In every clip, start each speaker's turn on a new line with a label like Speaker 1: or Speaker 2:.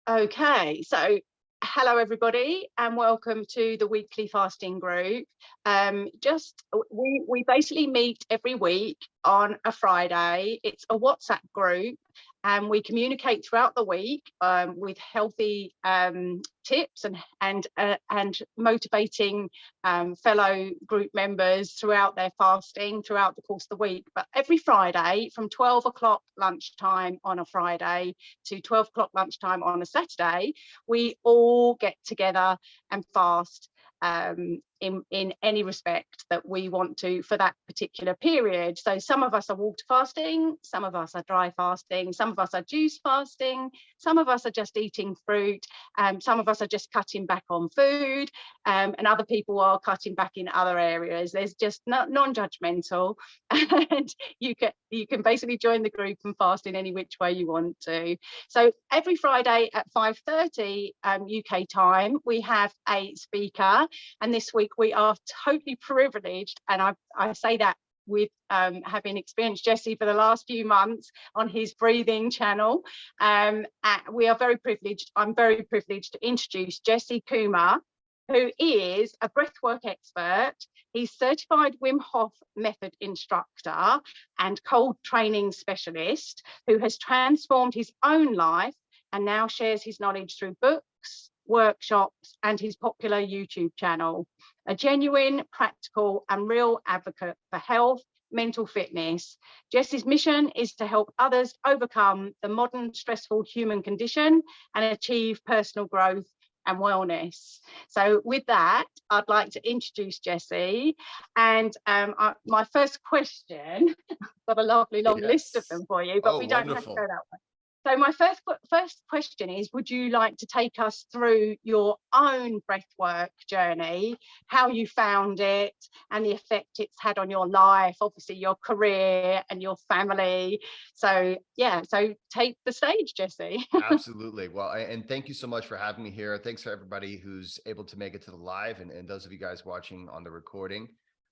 Speaker 1: Okay, so hello everybody, and welcome to the weekly fasting group. We basically meet every week on a Friday. It's a WhatsApp group, and we communicate throughout the week with healthy tips and motivating fellow group members throughout their fasting throughout the course of the week. But every Friday from 12 o'clock lunchtime on a Friday to 12 o'clock lunchtime on a Saturday, we all get together and fast in any respect that we want to for that particular period. So some of us are water fasting, some of us are dry fasting, some of us are juice fasting, some of us are just eating fruit, some of us are just cutting back on food, and other people are cutting back in other areas. There's just non-judgmental, and you can basically join the group and fast in any which way you want to. So every Friday at 5:30 UK time, we have a speaker, and this week we are totally privileged, and I say that with having experienced Jesse for the last few months on his breathing channel. We are very privileged. I'm very privileged to introduce Jesse Coomer, who is a breathwork expert. He's certified Wim Hof method instructor and cold training specialist who has transformed his own life and now shares his knowledge through books, workshops, and his popular YouTube channel. A genuine, practical, and real advocate for health, mental fitness. Jesse's mission is to help others overcome the modern stressful human condition and achieve personal growth and wellness. So with that, I'd like to introduce Jesse. And my first question, I've got a lovely long list of them for you, but we don't have to go that way. So my first question is, would you like to take us through your own breathwork journey, how you found it and the effect it's had on your life, obviously your career and your family? So yeah, so take the stage, Jesse.
Speaker 2: Absolutely. Well, and thank you so much for having me here. Thanks for everybody who's able to make it to the live and those of you guys watching on the recording.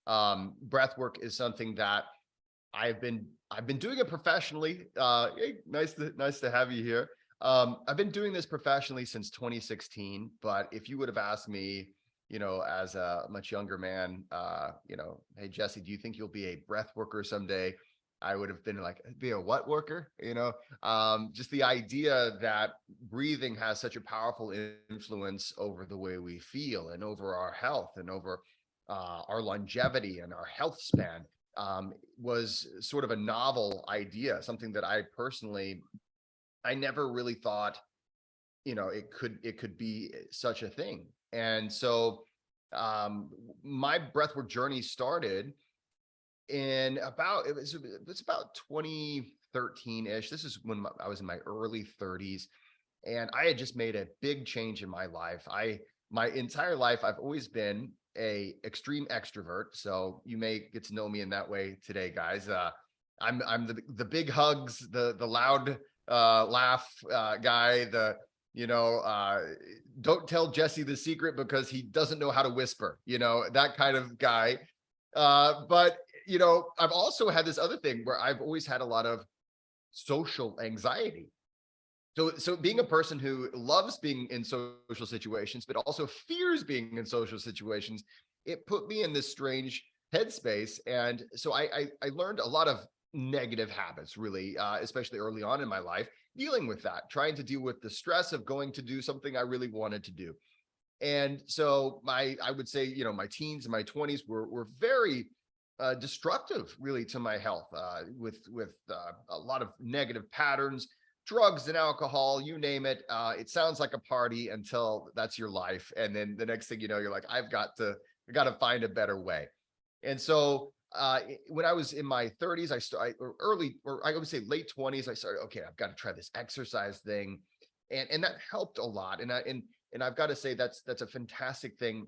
Speaker 2: Breathwork is something that I've been doing it professionally. Hey, nice to have you here. I've been doing this professionally since 2016, but if you would have asked me, as a much younger man, hey Jesse, do you think you'll be a breath worker someday? I would have been like, be a what worker? Just the idea that breathing has such a powerful influence over the way we feel and over our health and over our longevity and our health span. Was sort of a novel idea, something that I never really thought, it could be such a thing. And so my breathwork journey started in it's about 2013-ish. This is when I was in my early 30s, and I had just made a big change in my life. My entire life, I've always been a extreme extrovert. So you may get to know me in that way today, guys. I'm the big hugs, the loud laugh guy, don't tell Jesse the secret because he doesn't know how to whisper, that kind of guy. But I've also had this other thing where I've always had a lot of social anxiety. So being a person who loves being in social situations, but also fears being in social situations, it put me in this strange headspace. And so I learned a lot of negative habits, really, especially early on in my life, dealing with that, trying to deal with the stress of going to do something I really wanted to do. And so I would say, my teens and my 20s were very destructive, really, to my health, with a lot of negative patterns. Drugs and alcohol, you name it. It sounds like a party until that's your life. And then the next thing you know, you're like, I got to find a better way. And so when I was in my 30s, I would say late 20s, I started, okay, I've got to try this exercise thing. And that helped a lot. And I've got to say that's a fantastic thing.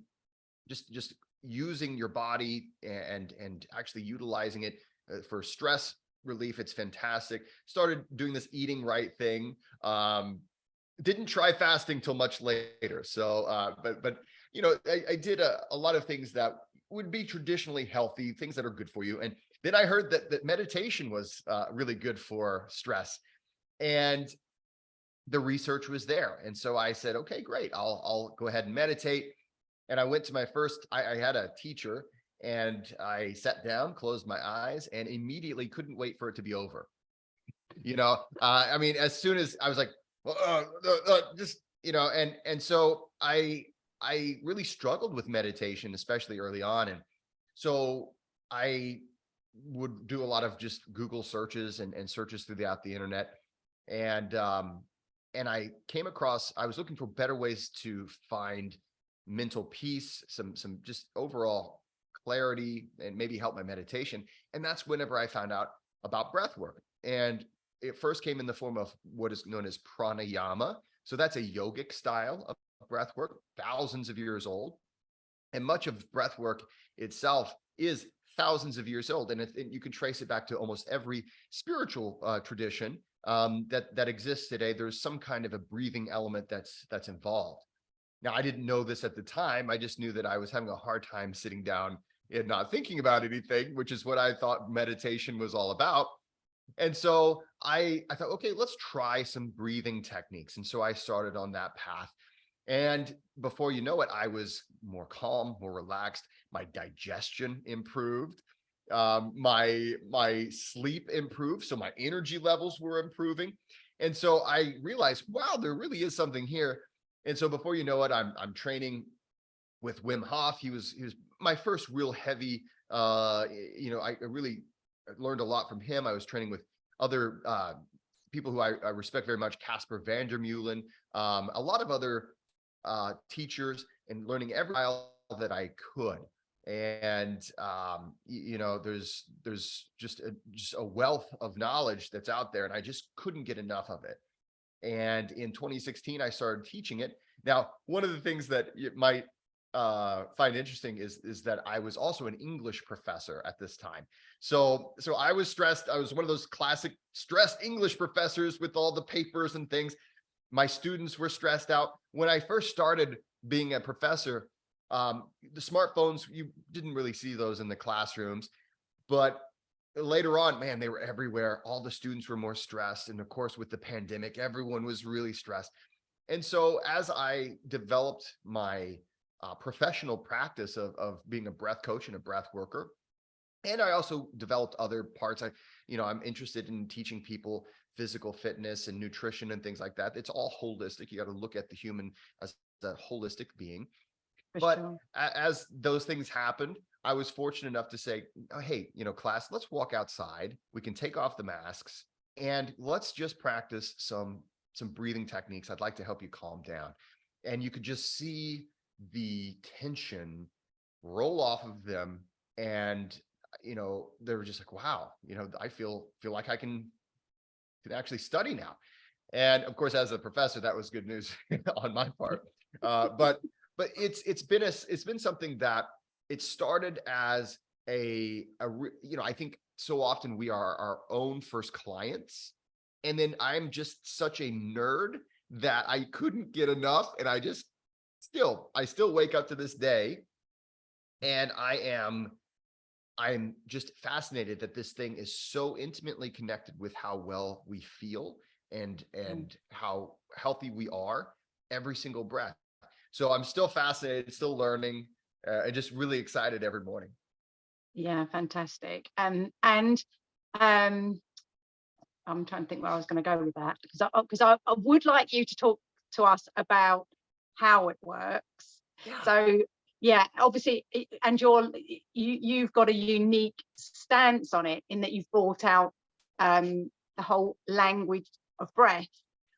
Speaker 2: Just using your body and actually utilizing it for stress relief. It's fantastic. Started doing this eating right thing. Didn't try fasting till much later. So, but I did a lot of things that would be traditionally healthy, things that are good for you. And then I heard that meditation was really good for stress. And the research was there. And so I said, okay, great. I'll go ahead and meditate. And I went to my first, I had a teacher, and I sat down, closed my eyes, and immediately couldn't wait for it to be over. I mean, as soon as I was like, just, and so I really struggled with meditation, especially early on. And so I would do a lot of just Google searches and searches throughout the internet. And I came across, I was looking for better ways to find mental peace, some just overall clarity, and maybe help my meditation. And that's whenever I found out about breath work. And it first came in the form of what is known as pranayama. So that's a yogic style of breath work, thousands of years old. And much of breath work itself is thousands of years old. And you can trace it back to almost every spiritual tradition that exists today. There's some kind of a breathing element that's involved. Now, I didn't know this at the time. I just knew that I was having a hard time sitting down and not thinking about anything, which is what I thought meditation was all about. And so I thought, okay, let's try some breathing techniques. And so I started on that path. And before you know it, I was more calm, more relaxed. My digestion improved. My sleep improved. So my energy levels were improving. And so I realized, wow, there really is something here. And so before you know it, I'm training with Wim Hof. He was my first real heavy, I really learned a lot from him. I was training with other people who I respect very much, Casper van der Meulen, a lot of other teachers, and learning every style that I could. And there's just a wealth of knowledge that's out there, and I just couldn't get enough of it. And in 2016, I started teaching it. Now, one of the things that you might find interesting is that I was also an English professor at this time. So I was stressed. I was one of those classic stressed English professors with all the papers and things. My students were stressed out. When I first started being a professor, the smartphones, you didn't really see those in the classrooms, but later on, man, they were everywhere. All the students were more stressed. And of course, with the pandemic, everyone was really stressed. And so as I developed my professional practice of being a breath coach and a breath worker, and I also developed other parts. I'm interested in teaching people physical fitness and nutrition and things like that. It's all holistic. You got to look at the human as a holistic being. But as those things happened, I was fortunate enough to say, oh, hey, class, let's walk outside. We can take off the masks and let's just practice some breathing techniques. I'd like to help you calm down. And you could just see the tension roll off of them. And, they were just like, wow, I feel like I can actually study now. And of course, as a professor, that was good news on my part. But it's been something that it started as I think so often we are our own first clients. And then I'm just such a nerd that I couldn't get enough. And I still wake up to this day, and I'm just fascinated that this thing is so intimately connected with how well we feel and how healthy we are every single breath. So I'm still fascinated, still learning, and just really excited every morning.
Speaker 1: Yeah, fantastic. And I'm trying to think where I was going to go with that, because I would like you to talk to us about how it works.
Speaker 2: Yeah.
Speaker 1: So yeah, obviously, and you've got a unique stance on it in that you've brought out the whole language of breath,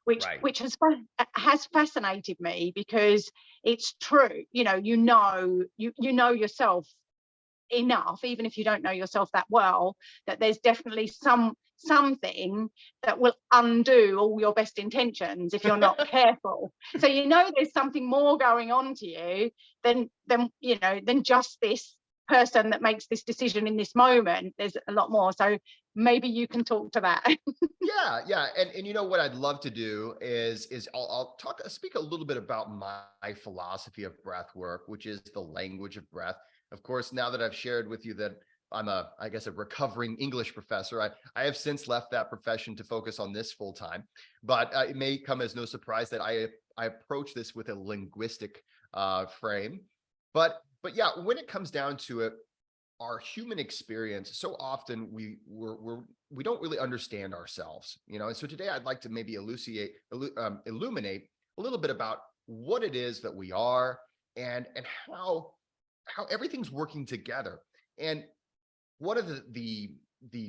Speaker 1: which has fascinated me, because it's true. You know yourself enough, even if you don't know yourself that well, that there's definitely something that will undo all your best intentions if you're not careful. So there's something more going on to you than just this person that makes this decision in this moment. There's a lot more. So maybe you can talk to that.
Speaker 2: Yeah. And what I'd love to do is I'll speak a little bit about my philosophy of breath work, which is the language of breath. Of course, now that I've shared with you that I guess, a recovering English professor. I have since left that profession to focus on this full time, but it may come as no surprise that I approach this with a linguistic frame. But yeah, when it comes down to it, our human experience, so often we don't really understand ourselves, and so today I'd like to maybe illuminate a little bit about what it is that we are, and how everything's working together. And one of the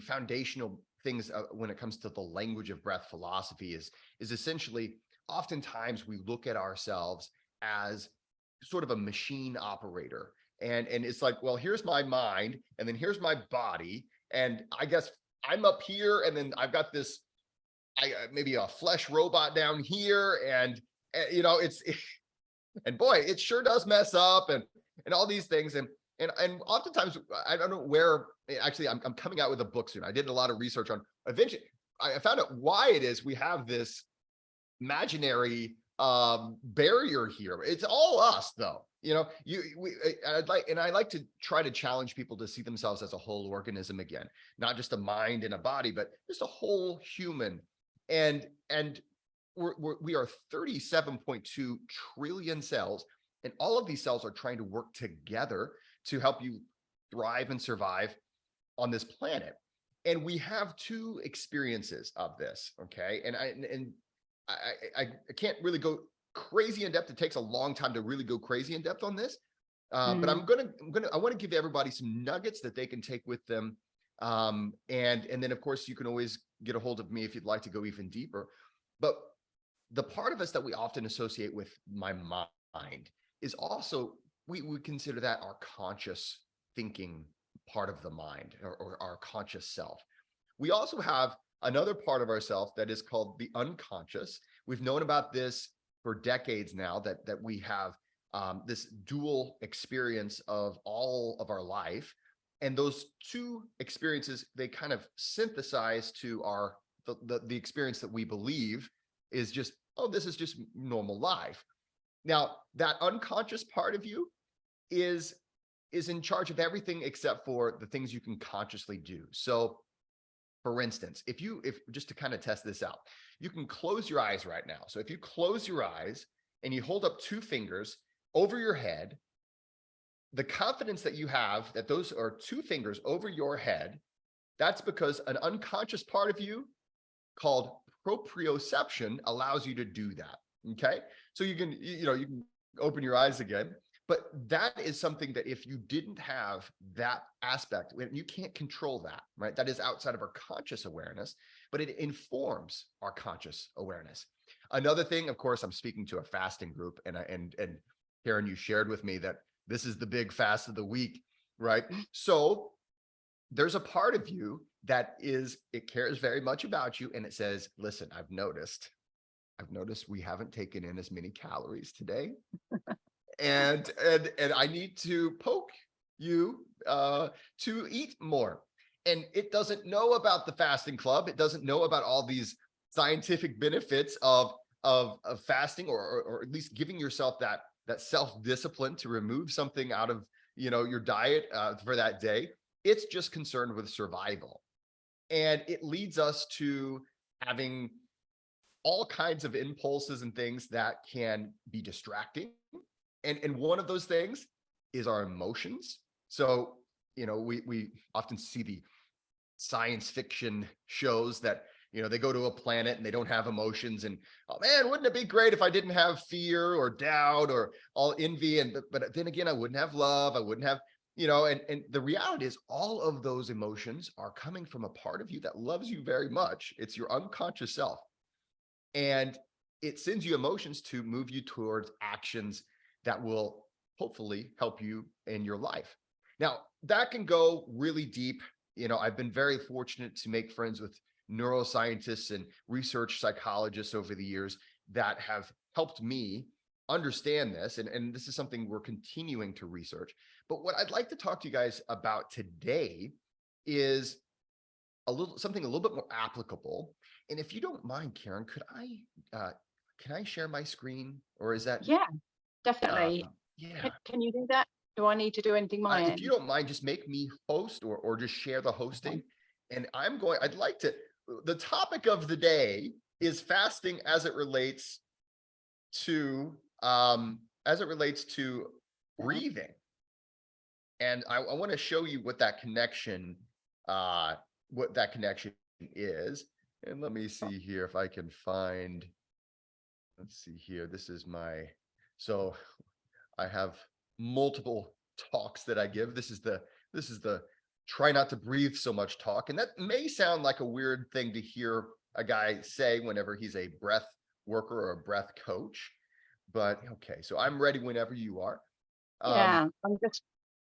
Speaker 2: foundational things when it comes to the language of breath philosophy is essentially, oftentimes we look at ourselves as sort of a machine operator, and it's like, well, here's my mind, and then here's my body, and I guess I'm up here, and then I've got this maybe a flesh robot down here, and and boy, it sure does mess up, and all these things, and oftentimes I don't know where. Actually, I'm coming out with a book soon. I did a lot of research on, eventually I found out why it is we have this imaginary barrier here. It's all us, though. I like to try to challenge people to see themselves as a whole organism again, not just a mind and a body, but just a whole human. And we are 37.2 trillion cells, and all of these cells are trying to work together to help you thrive and survive on this planet. And we have two experiences of this, okay? And I can't really go crazy in depth. It takes a long time to really go crazy in depth on this. But I want to give everybody some nuggets that they can take with them. And then of course you can always get a hold of me if you'd like to go even deeper. But the part of us that we often associate with my mind is also, we consider that our conscious thinking part of the mind, or our conscious self. We also have another part of ourselves that is called the unconscious. We've known about this for decades now, that we have this dual experience of all of our life. And those two experiences, they kind of synthesize to the experience that we believe is just, oh, this is just normal life. Now, that unconscious part of you is in charge of everything except for the things you can consciously do. So for instance, if just to kind of test this out, you can close your eyes right now. So if you close your eyes and you hold up two fingers over your head, the confidence that you have that those are two fingers over your head, that's because an unconscious part of you called proprioception allows you to do that. Okay. So you can open your eyes again. But that is something that if you didn't have that aspect, you can't control that, right? That is outside of our conscious awareness, but it informs our conscious awareness. Another thing, of course, I'm speaking to a fasting group, and Karen, you shared with me that this is the big fast of the week, right? So there's a part of you that it cares very much about you, and it says, listen, I've noticed we haven't taken in as many calories today. And I need to poke you to eat more. And it doesn't know about the fasting club. It doesn't know about all these scientific benefits of fasting, or at least giving yourself that self-discipline to remove something out of your diet for that day. It's just concerned with survival. And it leads us to having all kinds of impulses and things that can be distracting. And one of those things is our emotions. So, we often see the science fiction shows that, they go to a planet and they don't have emotions, and, oh man, wouldn't it be great if I didn't have fear or doubt or all envy? But then again, I wouldn't have love. I wouldn't have, and the reality is all of those emotions are coming from a part of you that loves you very much. It's your unconscious self. And it sends you emotions to move you towards actions that will hopefully help you in your life. Now, that can go really deep. I've been very fortunate to make friends with neuroscientists and research psychologists over the years that have helped me understand this. And this is something we're continuing to research. But what I'd like to talk to you guys about today is something a little bit more applicable. And if you don't mind, Karen, can I share my screen, or is that?
Speaker 1: Yeah, definitely.
Speaker 2: Yeah.
Speaker 1: Can you do that? Do I need to do anything my
Speaker 2: If you
Speaker 1: end?
Speaker 2: don't mind, just make me host or just share the hosting. And I'd like to, the topic of the day is fasting as it relates to breathing. And I want to show you what that connection is. And let me see here if I can find, let's see here. This is so I have multiple talks that I give. This is the try not to breathe so much talk. And that may sound like a weird thing to hear a guy say whenever he's a breath worker or a breath coach. But okay, so I'm ready whenever you are.
Speaker 1: Yeah, I'm just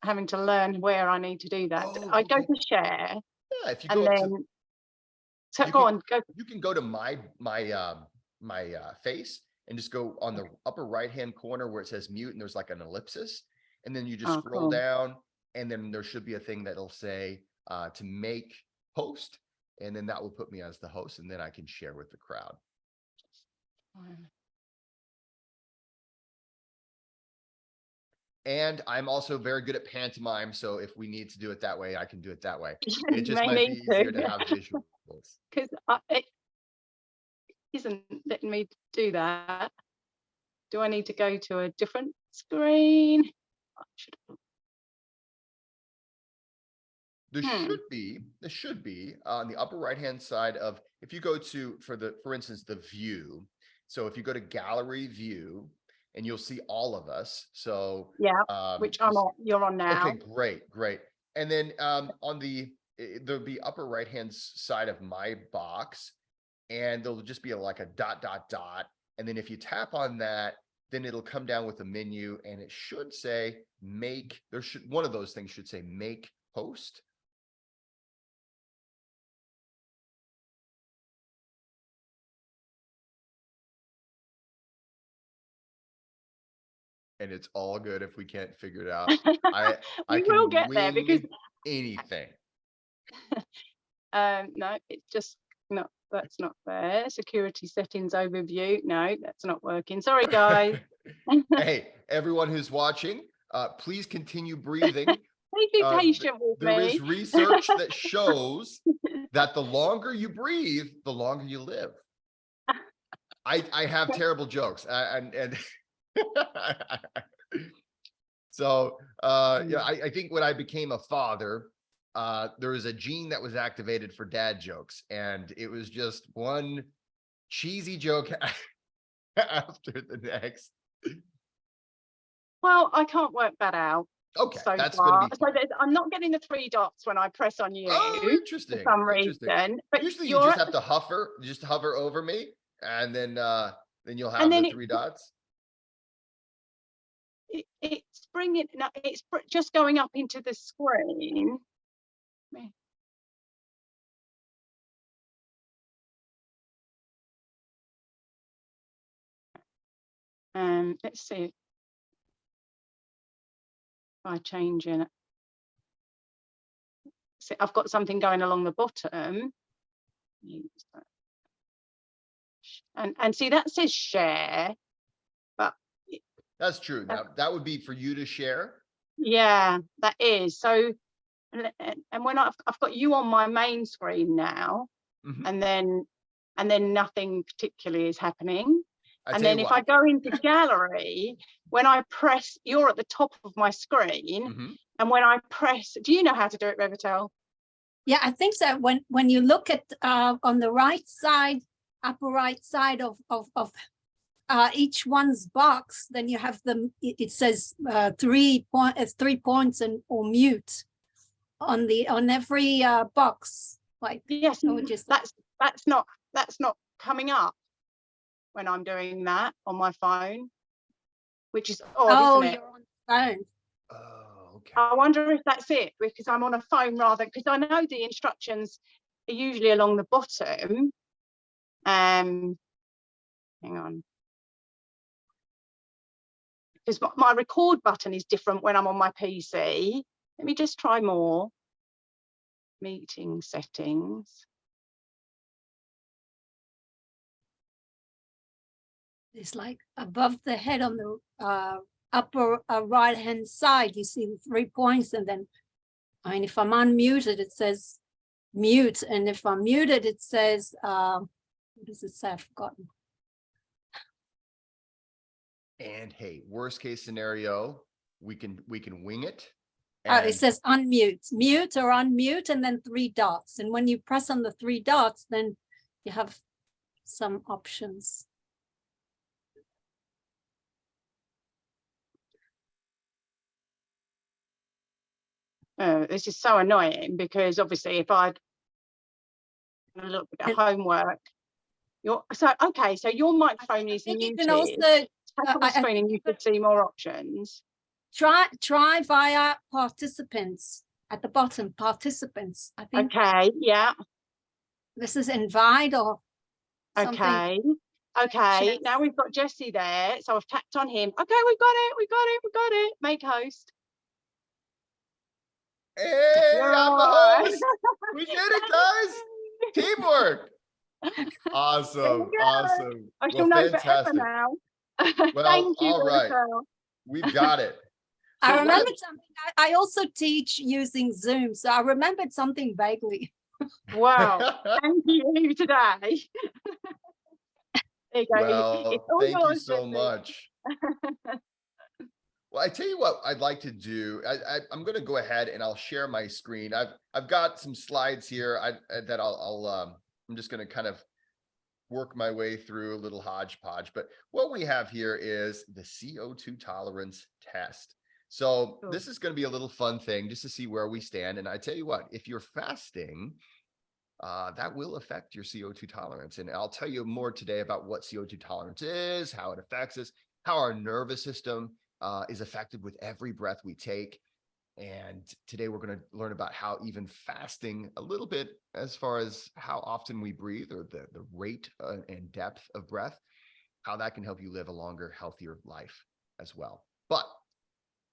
Speaker 1: having to learn where I need to do that. I go to share.
Speaker 2: Yeah, if you
Speaker 1: and
Speaker 2: go
Speaker 1: then
Speaker 2: to,
Speaker 1: so go on, go.
Speaker 2: you can go to my face and just go on the upper right hand corner where it says mute and there's like an ellipsis, and then you just scroll down, and then there should be a thing that'll say to make host, and then that will put me as the host, and then I can share with the crowd. And I'm also very good at pantomime, so if we need to do it that way, I can do it that way. It just might be easier to have visuals.
Speaker 1: Because it isn't letting me do that. Do I need to go to a different screen?
Speaker 2: There should be on the upper right hand side of, if you go to, for instance, the view. So if you go to gallery view, and you'll see all of us. So
Speaker 1: yeah, which I'm on. You're on now.
Speaker 2: Okay, great. And then there'll be upper right hand side of my box, and there'll just be like a dot. And then if you tap on that, then it'll come down with a menu, and it should say one of those things should say make host. And it's all good if we can't figure it out. I
Speaker 1: will get there because
Speaker 2: anything.
Speaker 1: No, it's just not. That's not there. Security settings overview. No, that's not working. Sorry, guys.
Speaker 2: Hey, everyone who's watching, please continue breathing.
Speaker 1: Please be patient with me.
Speaker 2: There is research that shows that the longer you breathe, the longer you live. I have terrible jokes, and so yeah, I think when I became a father, there was a gene that was activated for dad jokes, and it was just one cheesy joke after the next.
Speaker 1: Well, I can't work that out.
Speaker 2: Okay,
Speaker 1: so
Speaker 2: that's
Speaker 1: far.
Speaker 2: going to be
Speaker 1: so I'm not getting the 3 dots when I press on you.
Speaker 2: Oh, interesting.
Speaker 1: For some reason. But
Speaker 2: usually you just have to hover over me, and then you'll have the 3 dots.
Speaker 1: It's bringing. No, it's just going up into the screen. Let's see. By changing it. See, I've got something going along the bottom. And see, that says share, but
Speaker 2: that's true. That would be for you to share.
Speaker 1: Yeah, that is. So, and when I've got you on my main screen now, and then nothing particularly is happening. And then if I go into gallery, when I press, you're at the top of my screen, and when I press, do you know how to do it, Revital?
Speaker 3: Yeah, I think so. When you look at on the right side, upper right side of each one's box, then you have them. It says 3 points and or mute on every box. Like
Speaker 1: yes, just that's not coming up when I'm doing that on my phone, which is odd, isn't it?
Speaker 3: You're on the phone.
Speaker 2: Oh, okay.
Speaker 1: I wonder if that's it, because I'm on a phone rather, because I know the instructions are usually along the bottom. Hang on. Because my record button is different when I'm on my PC. Let me just try more. Meeting settings.
Speaker 3: It's like above the head on the upper right hand side, you see the 3 points, and then, I mean, if I'm unmuted, it says mute, and if I'm muted, it says what does it say? I've forgotten.
Speaker 2: And hey, worst case scenario, we can wing it.
Speaker 3: It says unmute, mute or unmute, and then 3 dots. And when you press on the 3 dots, then you have some options.
Speaker 1: This is so annoying, because obviously if I'd a little bit of homework, so your microphone is muted.
Speaker 3: You can also
Speaker 1: tap on the screen and you could see more options.
Speaker 3: try via participants at the bottom. Participants, I think.
Speaker 1: Okay, yeah.
Speaker 3: This is invite or something.
Speaker 1: Okay, now we've got Jesse there, so I've tapped on him. Okay, we got it. Make host.
Speaker 2: Hey, I'm the host. We did it, guys. Teamwork. Awesome.
Speaker 1: I shall know forever now.
Speaker 2: Well,
Speaker 1: Thank you,
Speaker 2: all right.
Speaker 1: Raquel.
Speaker 2: We've got it.
Speaker 3: I remembered something. I also teach using Zoom, so I remembered something vaguely.
Speaker 1: Wow. Thank you today. There you go.
Speaker 2: Well, thank you so much. Well, I tell you what I'd like to do. I'm going to go ahead and I'll share my screen. I've got some slides here that I'm just going to kind of work my way through a little hodgepodge. But what we have here is the CO2 tolerance test. So this is going to be a little fun thing just to see where we stand. And I tell you what, if you're fasting, that will affect your CO2 tolerance. And I'll tell you more today about what CO2 tolerance is, how it affects us, how our nervous system is affected with every breath we take. And today we're going to learn about how even fasting a little bit as far as how often we breathe, or the rate and depth of breath, how that can help you live a longer, healthier life as well. But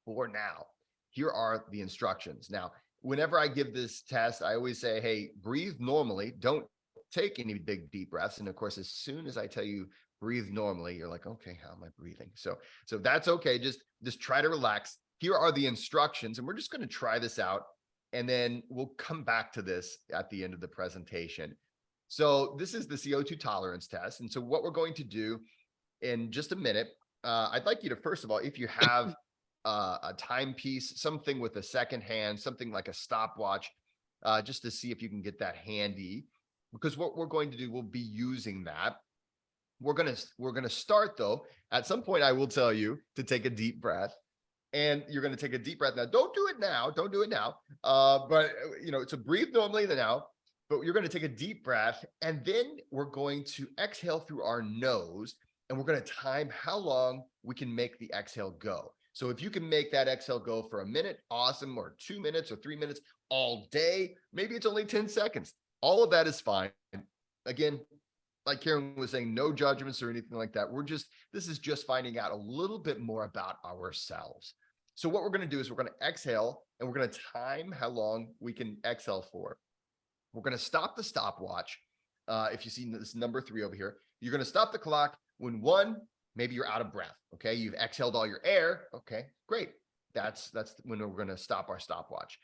Speaker 2: for now, here are the instructions. Now, whenever I give this test, I always say, hey, breathe normally. Don't take any big, deep breaths. And of course, as soon as I tell you breathe normally, you're like, okay, how am I breathing? So that's okay. Just try to relax. Here are the instructions, and we're just going to try this out, and then we'll come back to this at the end of the presentation. So this is the CO2 tolerance test. And so what we're going to do in just a minute, I'd like you to, first of all, if you have a timepiece, something with a second hand, something like a stopwatch, just to see if you can get that handy, because what we're going to do, we'll be using that. We're gonna start though. At some point, I will tell you to take a deep breath, and you're going to take a deep breath now. Don't do it now. Don't do it now. But so breathe normally now. But you're going to take a deep breath, and then we're going to exhale through our nose, and we're going to time how long we can make the exhale go. So if you can make that exhale go for a minute, awesome, or 2 minutes or 3 minutes, all day, maybe it's only 10 seconds. All of that is fine. Again, like Karen was saying, no judgments or anything like that. This is just finding out a little bit more about ourselves. So what we're going to do is we're going to exhale, and we're going to time how long we can exhale for. We're going to stop the stopwatch. If you see this number 3 over here, you're going to stop the clock when 1, maybe you're out of breath. Okay. You've exhaled all your air. Okay, great. That's when we're going to stop our stopwatch.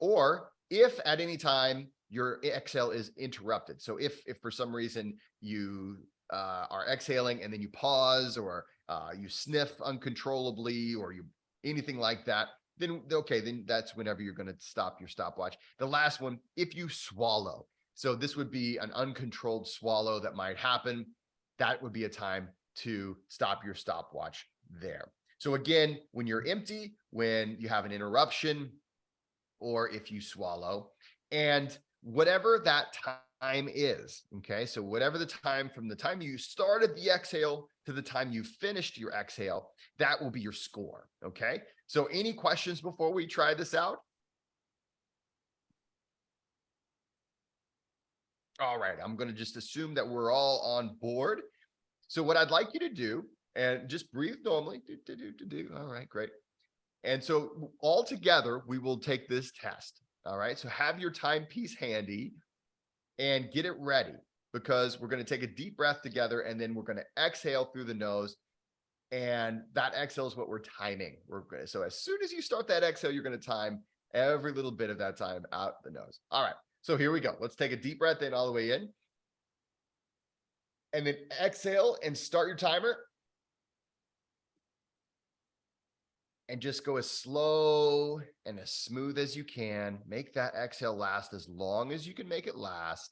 Speaker 2: Or if at any time your exhale is interrupted. So if for some reason you are exhaling and then you pause, or you sniff uncontrollably, or anything like that, then that's whenever you're going to stop your stopwatch. The last one, if you swallow. So this would be an uncontrolled swallow that might happen. That would be a time to stop your stopwatch there. So again, when you're empty, when you have an interruption, or if you swallow, and whatever that time is, okay? So whatever the time, from the time you started the exhale to the time you finished your exhale, that will be your score, okay? So any questions before we try this out? All right, I'm going to just assume that we're all on board. So what I'd like you to do, and just breathe normally. All right, great. And so all together, we will take this test. All right, so have your timepiece handy and get it ready, because we're going to take a deep breath together, and then we're going to exhale through the nose. And that exhale is what we're timing. So as soon as you start that exhale, you're going to time every little bit of that time out the nose. All right. So here we go. Let's take a deep breath in all the way in. And then exhale and start your timer. And just go as slow and as smooth as you can. Make that exhale last as long as you can make it last.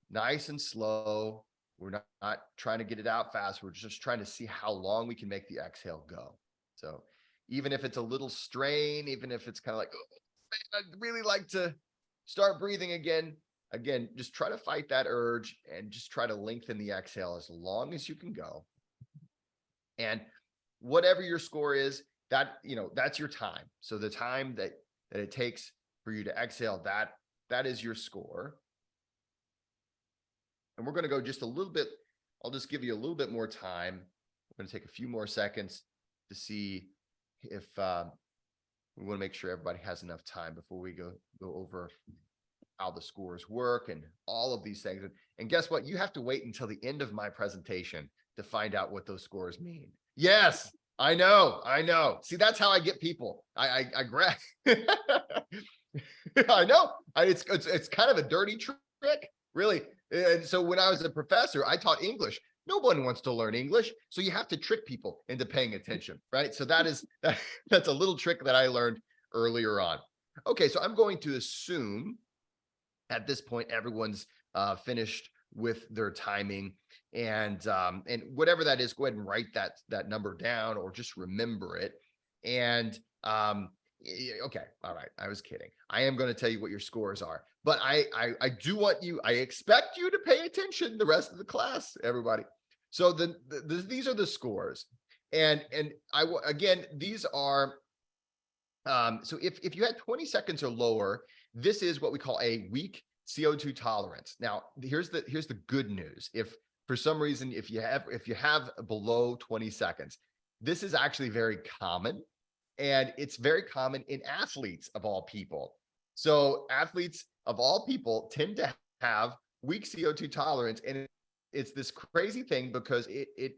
Speaker 2: Nice and slow. We're not trying to get it out fast. We're just trying to see how long we can make the exhale go. So even if it's a little strain, even if it's kind of like, oh, man, I'd really like to start breathing again, just try to fight that urge and just try to lengthen the exhale as long as you can go. And whatever your score is, that's your time. So the time that it takes for you to exhale, that is your score. And we're going to go just a little bit. I'll just give you a little bit more time. We're going to take a few more seconds to see if we want to make sure everybody has enough time before we go over how the scores work and all of these things. And guess what? You have to wait until the end of my presentation to find out what those scores mean. Yes, I know. See, that's how I get people. I grab. I know. It's kind of a dirty trick, really. And so when I was a professor, I taught English. No one wants to learn English, so you have to trick people into paying attention, right? So that's a little trick that I learned earlier on. Okay, so I'm going to assume at this point everyone's finished with their timing, and whatever that is, go ahead and write that number down or just remember it. And okay, all right, I was kidding. I am going to tell you what your scores are, but I expect you to pay attention the rest of the class, everybody. So these are the scores, and again, these are so if you had 20 seconds or lower, this is what we call a weak CO2 tolerance. Now, here's the good news. If for some reason, if you have below 20 seconds, this is actually very common, and it's very common in athletes of all people. So athletes of all people tend to have weak CO2 tolerance, and it's this crazy thing because it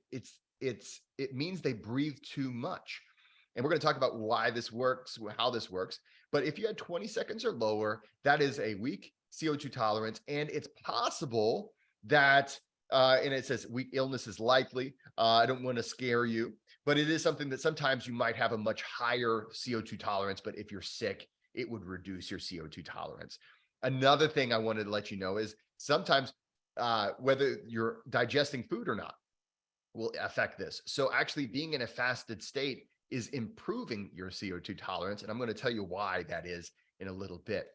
Speaker 2: means they breathe too much. And we're going to talk about why this works, how this works. But if you had 20 seconds or lower, that is a weak CO2 tolerance. And it's possible that, and it says weak illness is likely. I don't want to scare you, but it is something that sometimes you might have a much higher CO2 tolerance. But if you're sick, it would reduce your CO2 tolerance. Another thing I wanted to let you know is sometimes whether you're digesting food or not will affect this. So actually being in a fasted state is improving your CO2 tolerance. And I'm going to tell you why that is in a little bit.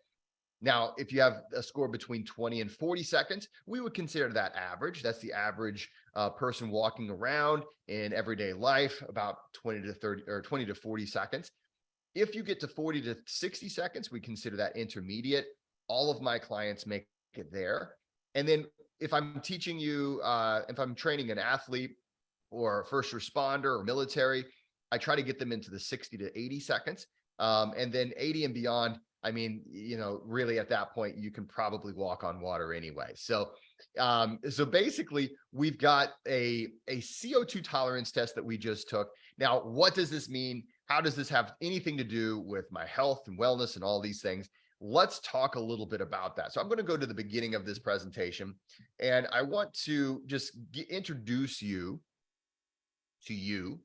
Speaker 2: Now, if you have a score between 20 and 40 seconds, we would consider that average. That's the average person walking around in everyday life, about 20 to 30 or 20 to 40 seconds. If you get to 40 to 60 seconds, we consider that intermediate. All of my clients make it there. And then if I'm teaching you, if I'm training an athlete or first responder or military, I try to get them into the 60 to 80 seconds. And then 80 and beyond, I mean, really at that point, you can probably walk on water anyway. So basically we've got a CO2 tolerance test that we just took. Now, what does this mean? How does this have anything to do with my health and wellness and all these things? Let's talk a little bit about that. So I'm going to go to the beginning of this presentation, and I want to just introduce you to you.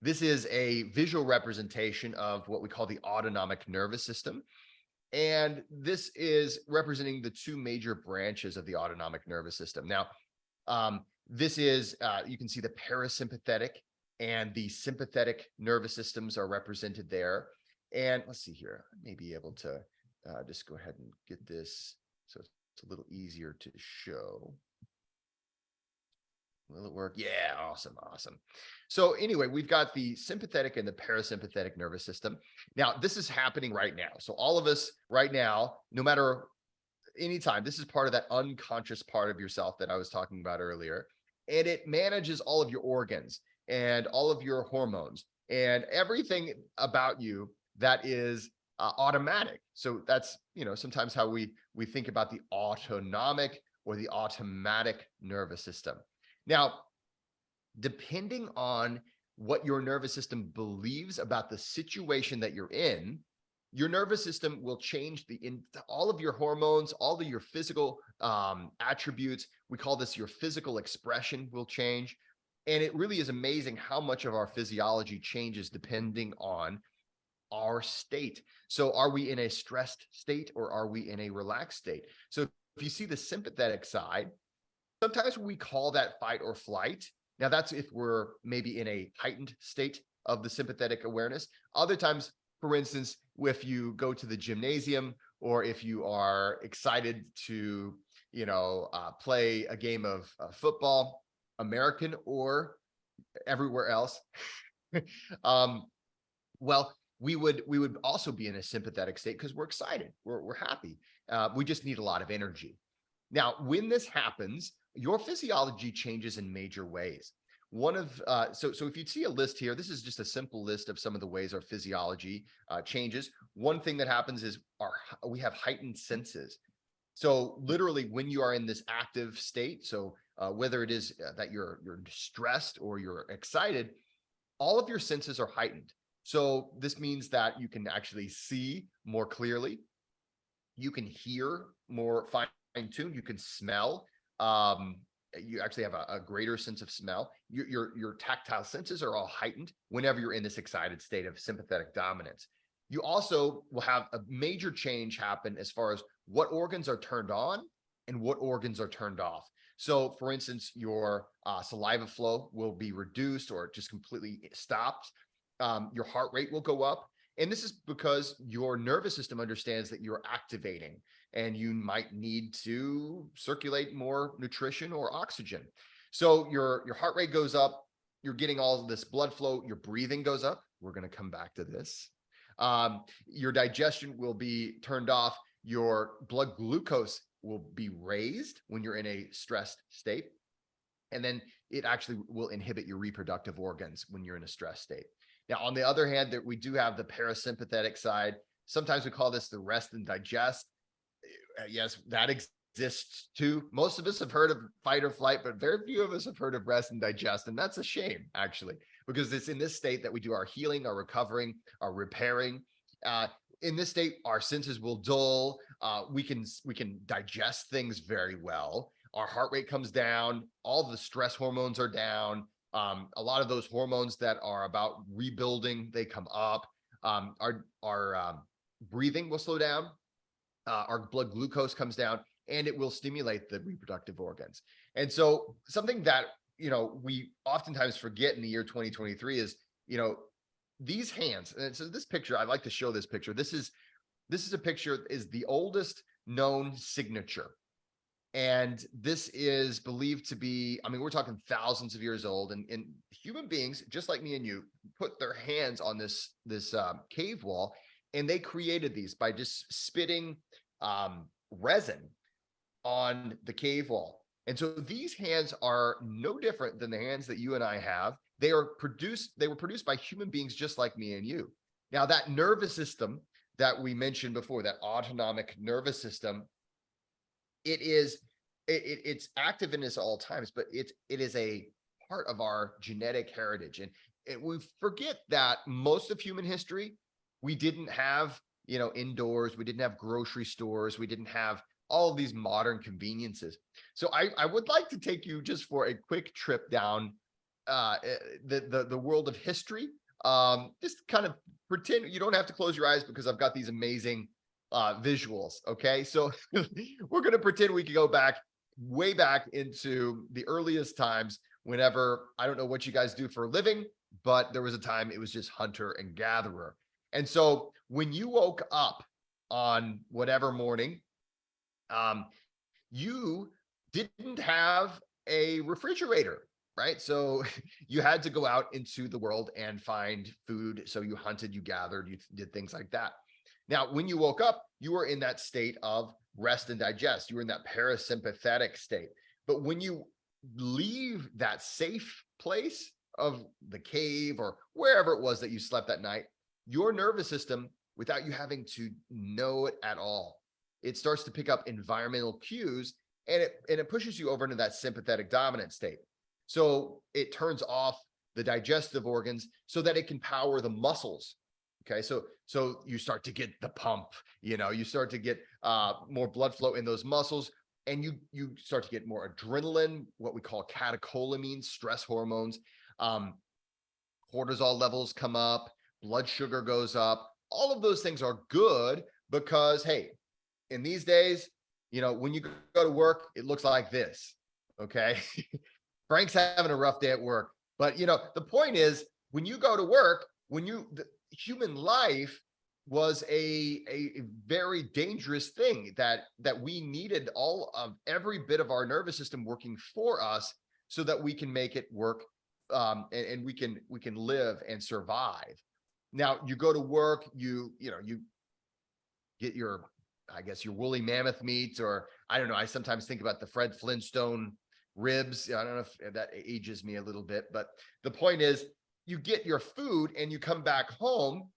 Speaker 2: This is a visual representation of what we call the autonomic nervous system. And this is representing the two major branches of the autonomic nervous system. Now, this is, you can see the parasympathetic and the sympathetic nervous systems are represented there. And let's see here, I may be able to just go ahead and get this so it's a little easier to show. Will it work? Yeah, awesome. So anyway, we've got the sympathetic and the parasympathetic nervous system. Now, this is happening right now. So all of us right now, no matter any time, this is part of that unconscious part of yourself that I was talking about earlier. And it manages all of your organs and all of your hormones and everything about you that is automatic. So that's, sometimes how we think about the autonomic or the automatic nervous system. Now, depending on what your nervous system believes about the situation that you're in, your nervous system will change all of your hormones, all of your physical attributes. We call this your physical expression will change. And it really is amazing how much of our physiology changes depending on our state. So are we in a stressed state or are we in a relaxed state? So if you see the sympathetic side, sometimes we call that fight or flight. Now that's if we're maybe in a heightened state of the sympathetic awareness. Other times, for instance, if you go to the gymnasium or if you are excited to, play a game of football, American or everywhere else, well, we would also be in a sympathetic state because we're excited, we're happy. We just need a lot of energy. Now, when this happens, your physiology changes in major ways. So if you see a list here, this is just a simple list of some of the ways our physiology changes. One thing that happens is we have heightened senses. So literally when you are in this active state, so whether it is that you're stressed or you're excited, all of your senses are heightened. So this means that you can actually see more clearly. You can hear more fine-tuned. You can smell. You actually have a greater sense of smell. Your tactile senses are all heightened whenever you're in this excited state of sympathetic dominance. You also will have a major change happen as far as what organs are turned on and what organs are turned off. So for instance, your saliva flow will be reduced or just completely stopped. Your heart rate will go up. And this is because your nervous system understands that you're activating and you might need to circulate more nutrition or oxygen. So your heart rate goes up, you're getting all of this blood flow, your breathing goes up. We're going to come back to this. Your digestion will be turned off. Your blood glucose will be raised when you're in a stressed state. And then it actually will inhibit your reproductive organs when you're in a stressed state. Now, on the other hand, that we do have the parasympathetic side. Sometimes we call this the rest and digest. Yes, that exists too. Most of us have heard of fight or flight, but very few of us have heard of rest and digest. And that's a shame, actually, because it's in this state that we do our healing, our recovering, our repairing. In this state, our senses will dull. We can digest things very well. Our heart rate comes down. All the stress hormones are down. A lot of those hormones that are about rebuilding, they come up. Our breathing will slow down. Our blood glucose comes down, and it will stimulate the reproductive organs. And so something that, we oftentimes forget in the year 2023 is, these hands. And so this picture, I like to show this picture. This is a picture, is the oldest known signature. And this is believed to be, we're talking thousands of years old, and human beings, just like me and you, put their hands on this cave wall, and they created these by just spitting resin on the cave wall. And so these hands are no different than the hands that you and I have. They were produced by human beings just like me and you. Now, that nervous system that we mentioned before, that autonomic nervous system, it's active in us at all times, but it is a part of our genetic heritage. And we forget that most of human history, we didn't have, indoors, we didn't have grocery stores, we didn't have all of these modern conveniences. So I would like to take you just for a quick trip down the world of history. Just kind of pretend you don't have to close your eyes because I've got these amazing visuals. Okay, so we're going to pretend we could go way back into the earliest times, whenever, I don't know what you guys do for a living, but there was a time it was just hunter and gatherer. And so when you woke up on whatever morning, you didn't have a refrigerator, right? So you had to go out into the world and find food. So you hunted, you gathered, you did things like that. Now, when you woke up, you were in that state of rest and digest. You were in that parasympathetic state. But when you leave that safe place of the cave or wherever it was that you slept that night, your nervous system, without you having to know it at all, it starts to pick up environmental cues, and it pushes you over into that sympathetic dominant state. So it turns off the digestive organs so that it can power the muscles. Okay, so you start to get the pump, you start to get more blood flow in those muscles, and you start to get more adrenaline, what we call catecholamines, stress hormones. Cortisol levels come up, blood sugar goes up. All of those things are good because, hey, in these days, when you go to work, it looks like this. Okay. Frank's having a rough day at work. But, the point is, when you go to work, the human life was a very dangerous thing that we needed every bit of our nervous system working for us so that we can make it work, and we can live and survive. Now you go to work, you get your, I guess, your woolly mammoth meat, or I don't know. I sometimes think about the Fred Flintstone ribs. I don't know if that ages me a little bit, but the point is, you get your food and you come back home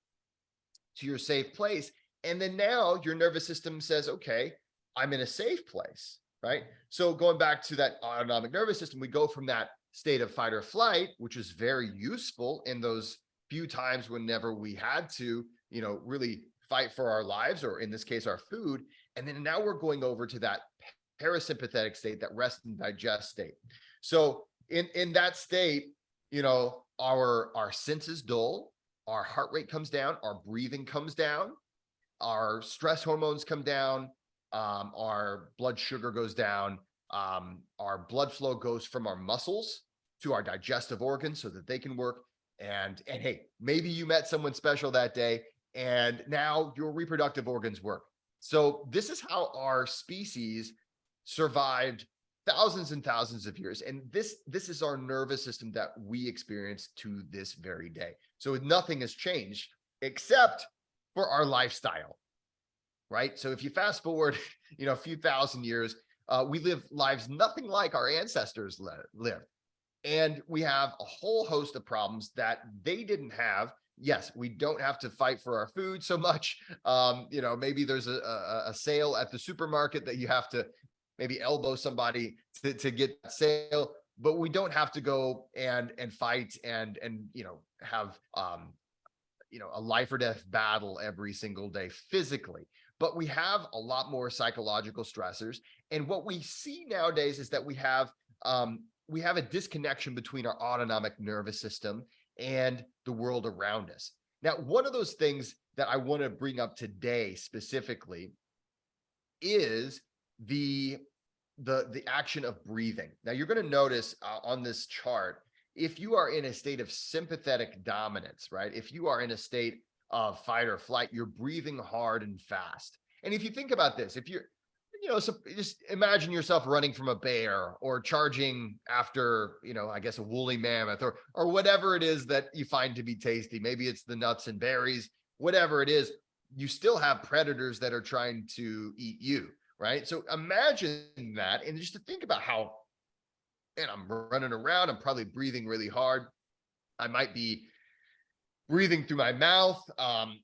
Speaker 2: to your safe place. And then now your nervous system says, okay, I'm in a safe place, right? So going back to that autonomic nervous system, we go from that state of fight or flight, which is very useful in those few times whenever we had to, really fight for our lives, or in this case, our food. And then now we're going over to that parasympathetic state, that rest and digest state. So in that state, our senses dull, our heart rate comes down, our breathing comes down, our stress hormones come down, our blood sugar goes down, our blood flow goes from our muscles to our digestive organs so that they can work. And hey, maybe you met someone special that day, and now your reproductive organs work. So this is how our species survived thousands and thousands of years. And this is our nervous system that we experience to this very day. So nothing has changed except for our lifestyle, right? So if you fast forward, a few thousand years, we live lives nothing like our ancestors lived. And we have a whole host of problems that they didn't have. Yes, we don't have to fight for our food so much. Maybe there's a sale at the supermarket that you have to maybe elbow somebody to get that sale, but we don't have to go and fight and have a life or death battle every single day physically. But we have a lot more psychological stressors. And what we see nowadays is that we have a disconnection between our autonomic nervous system and the world around us. Now, one of those things that I want to bring up today specifically is the action of breathing. Now, you're going to notice on this chart, if you are in a state of sympathetic dominance, right? If you are in a state of fight or flight, you're breathing hard and fast. And if you think about this, if you're, so just imagine yourself running from a bear or charging after, I guess a woolly mammoth or whatever it is that you find to be tasty. Maybe it's the nuts and berries, whatever it is, you still have predators that are trying to eat you, right? So imagine that, and just to think about how, and I'm running around, I'm probably breathing really hard. I might be breathing through my mouth.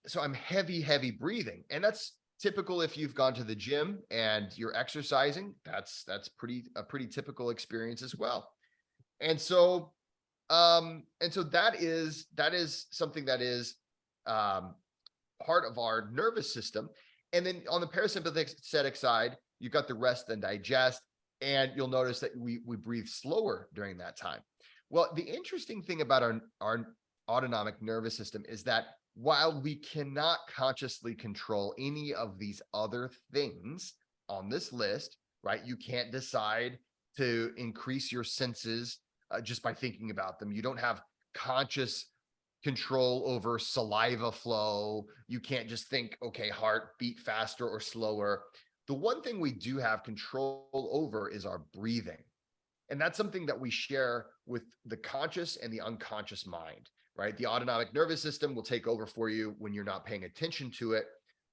Speaker 2: So I'm heavy breathing. And that's typical if you've gone to the gym and you're exercising. That's a pretty typical experience as well. And so that is something that is part of our nervous system. And then on the parasympathetic side, you've got the rest and digest, and you'll notice that we breathe slower during that time. Well, the interesting thing about our autonomic nervous system is that while we cannot consciously control any of these other things on this list, right? You can't decide to increase your senses just by thinking about them. You don't have conscious control over saliva flow. You can't just think, okay, heart beat faster or slower. The one thing we do have control over is our breathing. And that's something that we share with the conscious and the unconscious mind, right? The autonomic nervous system will take over for you when you're not paying attention to it.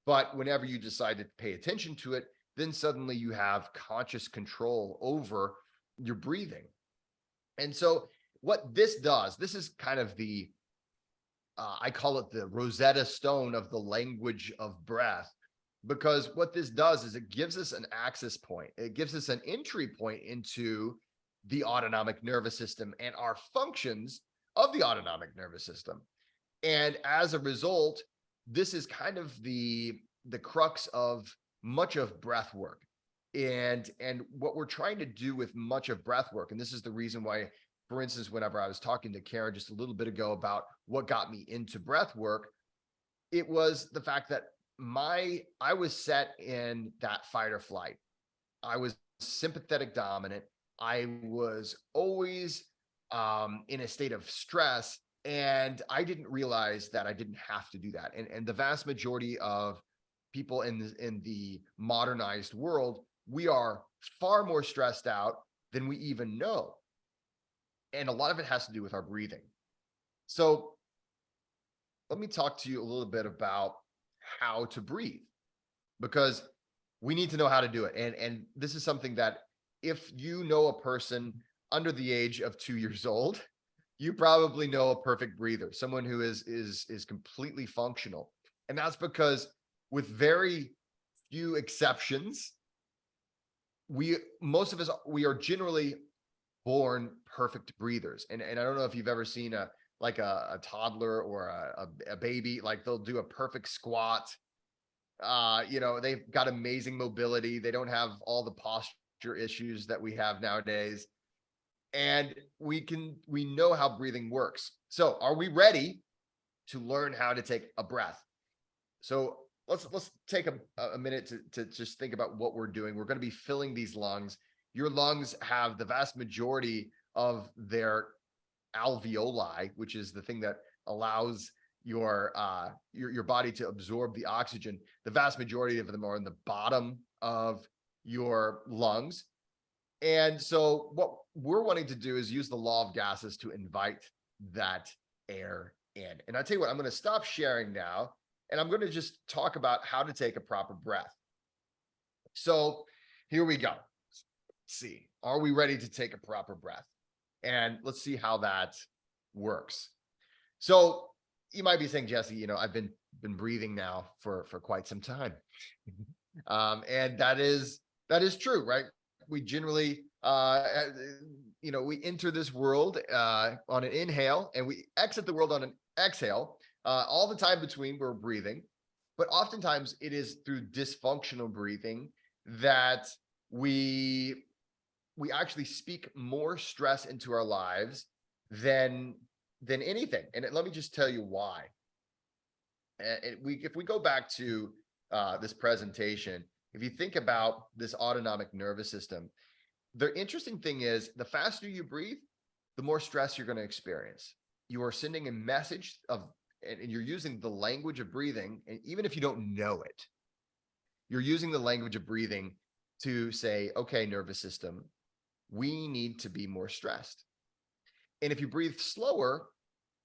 Speaker 2: But whenever you decide to pay attention to it, then suddenly you have conscious control over your breathing. And so what this does, this is kind of the, I call it the Rosetta Stone of the language of breath, because what this does is it gives us an access point. It gives us an entry point into the autonomic nervous system and our functions of the autonomic nervous system. And as a result, this is kind of the crux of much of breath work. And what we're trying to do with much of breath work, and this is the reason why, for instance, whenever I was talking to Karen just a little bit ago about what got me into breath work, it was the fact that I was set in that fight or flight. I was sympathetic dominant. I was always in a state of stress, and I didn't realize that I didn't have to do that. And the vast majority of people in the modernized world, we are far more stressed out than we even know. And a lot of it has to do with our breathing. So let me talk to you a little bit about how to breathe, because we need to know how to do it. And this is something that if you know a person under the age of 2 years old, you probably know a perfect breather, someone who is completely functional. And that's because, with very few exceptions, most of us, we are generally born perfect breathers. And I don't know if you've ever seen a toddler or a baby, like they'll do a perfect squat. They've got amazing mobility. They don't have all the posture issues that we have nowadays. And we know how breathing works. So are we ready to learn how to take a breath? So let's take a minute to just think about what we're doing. We're going to be filling these lungs. Your lungs have the vast majority of their alveoli, which is the thing that allows your body to absorb the oxygen. The vast majority of them are in the bottom of your lungs. And so what we're wanting to do is use the law of gases to invite that air in. And I tell you what, I'm going to stop sharing now, and I'm going to just talk about how to take a proper breath. So here we go. Let's see, are we ready to take a proper breath? And let's see how that works. So you might be saying, Jesse, I've been breathing now for quite some time. And that is true, right? We generally, we enter this world on an inhale, and we exit the world on an exhale. All the time between, we're breathing, but oftentimes it is through dysfunctional breathing that we actually speak more stress into our lives than anything. And let me just tell you why. If we go back to this presentation, if you think about this autonomic nervous system, the interesting thing is, the faster you breathe, the more stress you're going to experience. You are sending a message and you're using the language of breathing. And even if you don't know it, you're using the language of breathing to say, okay, nervous system, we need to be more stressed. And if you breathe slower,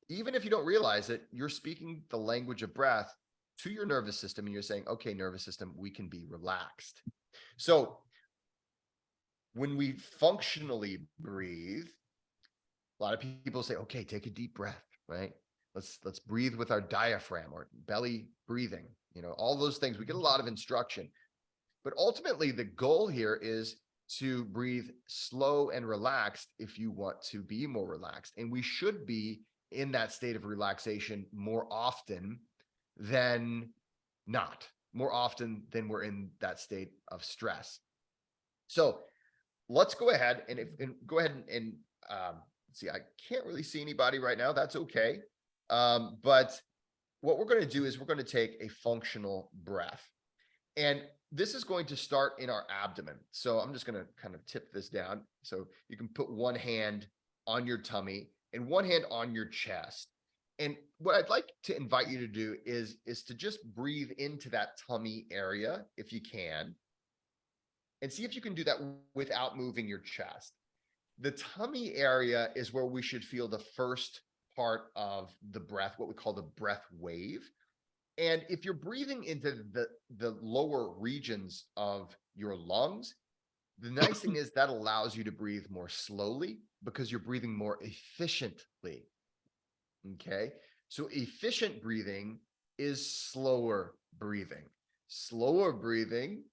Speaker 2: even if you don't realize it, you're speaking the language of breath to your nervous system, and you're saying, okay, nervous system, we can be relaxed. So when we functionally breathe, a lot of people say, okay, take a deep breath, right? Let's breathe with our diaphragm or belly breathing, all those things. We get a lot of instruction. But ultimately, the goal here is to breathe slow and relaxed if you want to be more relaxed. And we should be in that state of relaxation more often than not, more often than we're in that state of stress. So let's go ahead and see, I can't really see anybody right now. That's okay. But what we're going to do is we're going to take a functional breath. And this is going to start in our abdomen. So I'm just going to kind of tip this down. So you can put one hand on your tummy and one hand on your chest. And what I'd like to invite you to do is to just breathe into that tummy area if you can, and see if you can do that without moving your chest. The tummy area is where we should feel the first part of the breath, what we call the breath wave. And if you're breathing into the lower regions of your lungs, the nice thing is that allows you to breathe more slowly because you're breathing more efficiently. Okay. So efficient breathing is slower breathing. Slower breathing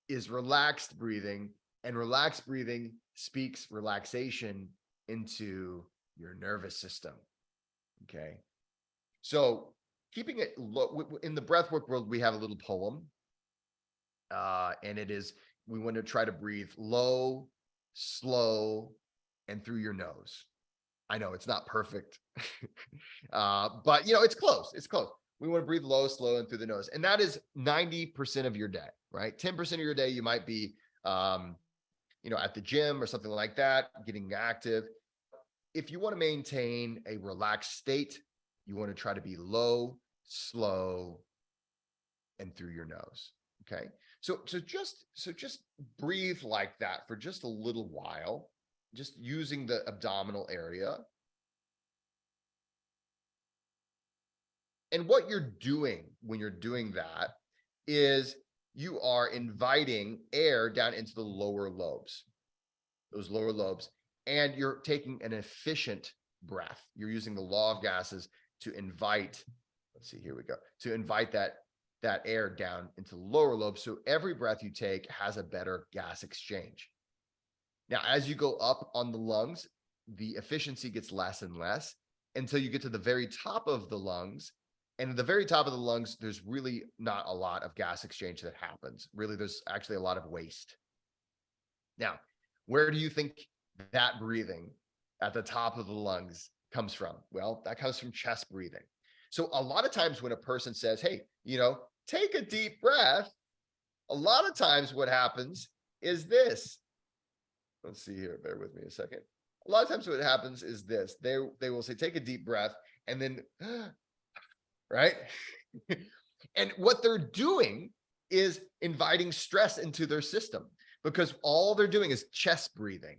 Speaker 2: is relaxed breathing, and relaxed breathing speaks relaxation into your nervous system. Okay. So keeping it low in the breathwork world, we have a little poem. And it is, we want to try to breathe low, slow, and through your nose. I know it's not perfect, but it's close. It's close. We want to breathe low, slow, and through the nose. And that is 90% of your day, right? 10% of your day, you might be, at the gym or something like that, getting active. If you want to maintain a relaxed state, you want to try to be low, slow, and through your nose. Okay. So just breathe like that for just a little while, just using the abdominal area. And what you're doing when you're doing that is you are inviting air down into the lower lobes, those lower lobes, and you're taking an efficient breath. You're using the law of gases to invite, let's see, here we go, to invite that air down into the lower lobes. So every breath you take has a better gas exchange. Now, as you go up on the lungs, the efficiency gets less and less until you get to the very top of the lungs. And at the very top of the lungs, there's really not a lot of gas exchange that happens. Really, there's actually a lot of waste. Now, where do you think that breathing at the top of the lungs comes from? Well, that comes from chest breathing. So a lot of times when a person says, hey, take a deep breath, a lot of times what happens is this. Let's see here, bear with me a second. A lot of times what happens is this. They will say, take a deep breath, and then, right? And what they're doing is inviting stress into their system because all they're doing is chest breathing.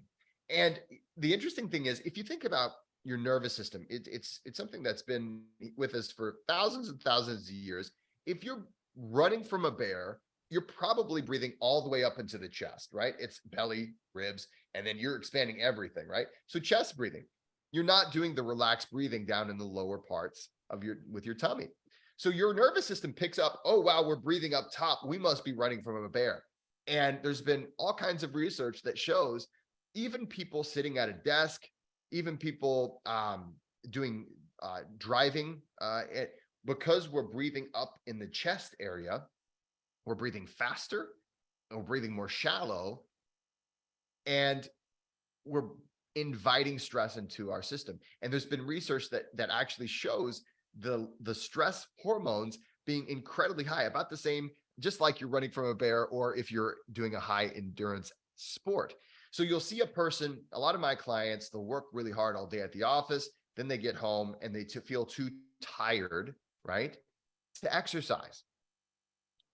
Speaker 2: And the interesting thing is, if you think about your nervous system, it's something that's been with us for thousands and thousands of years. If you're running from a bear, you're probably breathing all the way up into the chest, right? It's belly, ribs, and then you're expanding everything, right? So chest breathing, you're not doing the relaxed breathing down in the lower parts of with your tummy. So your nervous system picks up, oh, wow, we're breathing up top. We must be running from a bear. And there's been all kinds of research that shows even people sitting at a desk, even people doing driving, because we're breathing up in the chest area, we're breathing faster, and we're breathing more shallow, and we're inviting stress into our system. And there's been research that actually shows the stress hormones being incredibly high, about the same, just like you're running from a bear or if you're doing a high endurance sport. So you'll see a person, a lot of my clients, they'll work really hard all day at the office, then they get home and they feel too tired, right, to exercise.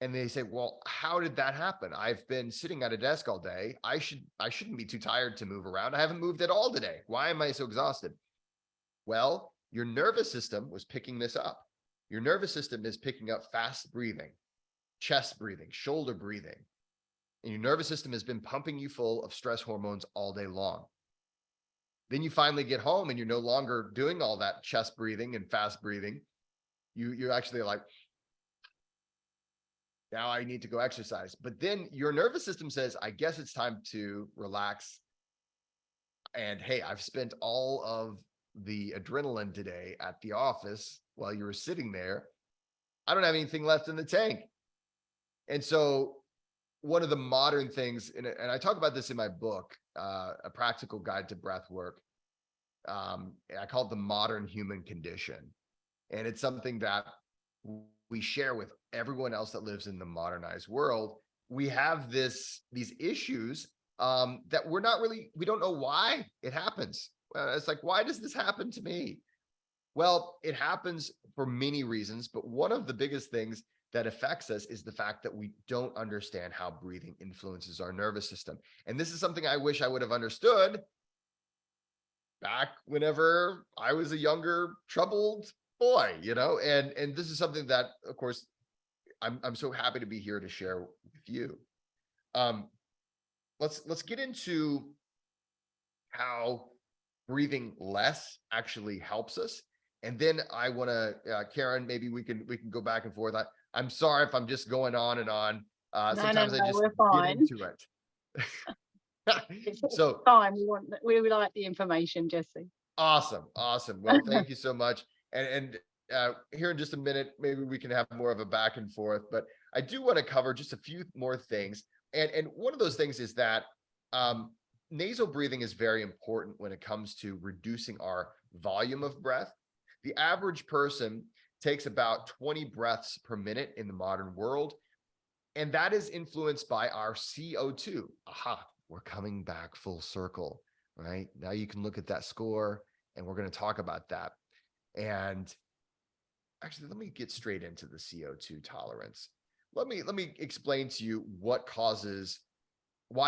Speaker 2: And they say, well, how did that happen? I've been sitting at a desk all day. I shouldn't be too tired to move around. I haven't moved at all today. Why am I so exhausted? Well, your nervous system was picking this up. Your nervous system is picking up fast breathing, chest breathing, shoulder breathing. And your nervous system has been pumping you full of stress hormones all day long. Then you finally get home and you're no longer doing all that chest breathing and fast breathing. You're actually like, now I need to go exercise. But then your nervous system says, I guess it's time to relax. And hey, I've spent all of the adrenaline today at the office while you were sitting there. I don't have anything left in the tank. And so one of the modern things, and I talk about this in my book, A Practical Guide to Breathwork, I call it the modern human condition. And it's something that we share with everyone else that lives in the modernized world. We have these issues that we don't know why it happens. It's like, why does this happen to me? Well, it happens for many reasons, but one of the biggest things that affects us is the fact that we don't understand how breathing influences our nervous system. And this is something I wish I would have understood back whenever I was a younger, troubled boy, and this is something that, of course, I'm so happy to be here to share with you. Let's get into how breathing less actually helps us. And then I want to, Karen, maybe we can go back and forth. I'm sorry if I'm just going on and on. Sometimes I just
Speaker 1: we're
Speaker 2: get
Speaker 1: fine.
Speaker 2: into it. So
Speaker 1: Time we like the information, Jesse.
Speaker 2: awesome. Well, thank you so much. And here in just a minute, maybe we can have more of a back and forth, but I do want to cover just a few more things. And one of those things is that nasal breathing is very important when it comes to reducing our volume of breath. The average person takes about 20 breaths per minute in the modern world, and that is influenced by our CO2. Aha, we're coming back full circle, right? Now you can look at that score, and we're going to talk about that. And actually, let me get straight into the CO2 tolerance. Let me explain to you why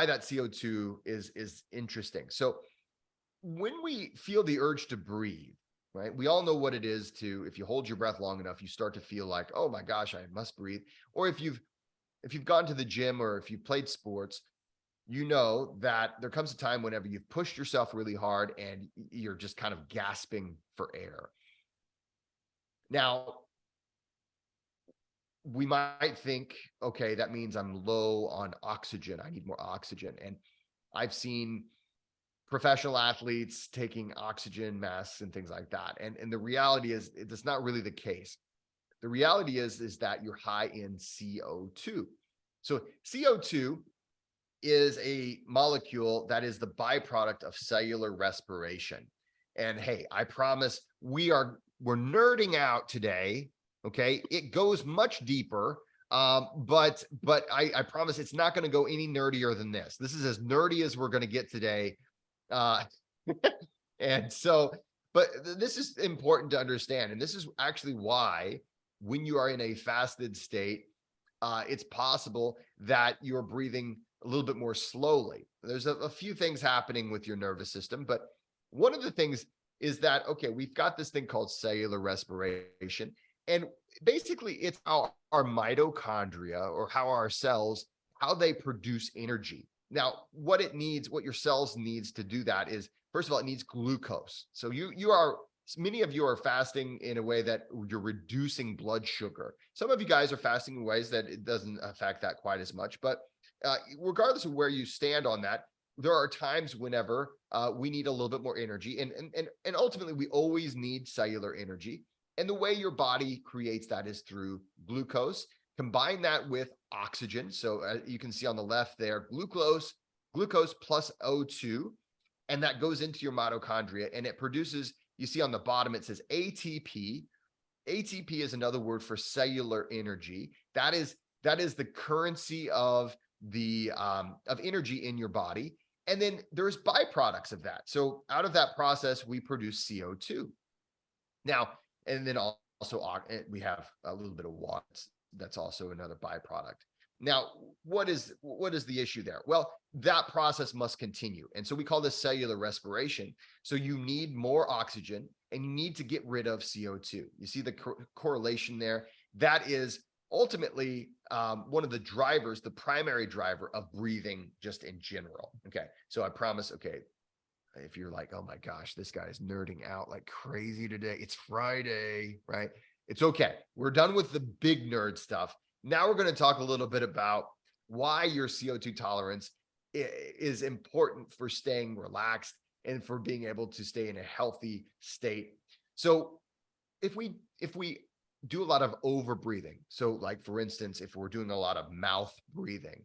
Speaker 2: that CO2 is interesting. So when we feel the urge to breathe, right? We all know what it is if you hold your breath long enough, you start to feel like, oh my gosh, I must breathe. Or if you've gone to the gym or if you've played sports, you know that there comes a time whenever you've pushed yourself really hard and you're just kind of gasping for air. Now, we might think, okay, that means I'm low on oxygen. I need more oxygen. And I've seen professional athletes taking oxygen masks and things like that. And the reality is it's not really the case. The reality is that you're high in CO2. So CO2 is a molecule that is the byproduct of cellular respiration. And hey, I promise we're nerding out today. Okay, it goes much deeper, but I promise it's not going to go any nerdier than this. This is as nerdy as we're going to get today. And so, but this is important to understand, and this is actually why when you are in a fasted state, it's possible that you're breathing a little bit more slowly. There's a few things happening with your nervous system, but one of the things is that, okay, we've got this thing called cellular respiration. And basically it's our mitochondria, or how our cells, how they produce energy. Now, what your cells needs to do that is, first of all, it needs glucose. So many of you are fasting in a way that you're reducing blood sugar. Some of you guys are fasting in ways that it doesn't affect that quite as much, but regardless of where you stand on that, there are times whenever we need a little bit more energy, and ultimately we always need cellular energy. And the way your body creates that is through glucose. Combine that with oxygen. So you can see on the left there, glucose plus O2, and that goes into your mitochondria, and it produces, you see on the bottom, it says ATP. ATP is another word for cellular energy. That is the currency of energy in your body. And then there's byproducts of that. So out of that process, we produce CO2. Now, and then also we have a little bit of water. That's also another byproduct. Now, what is the issue there? Well, that process must continue. And so we call this cellular respiration. So you need more oxygen and you need to get rid of CO2. You see the correlation there? That is ultimately one of the drivers, the primary driver of breathing just in general. Okay, so I promise, okay, if you're like, oh my gosh, this guy is nerding out like crazy today, it's Friday, right? It's okay. We're done with the big nerd stuff. Now we're going to talk a little bit about why your CO2 tolerance is important for staying relaxed and for being able to stay in a healthy state. So if we do a lot of over breathing, so like for instance, if we're doing a lot of mouth breathing,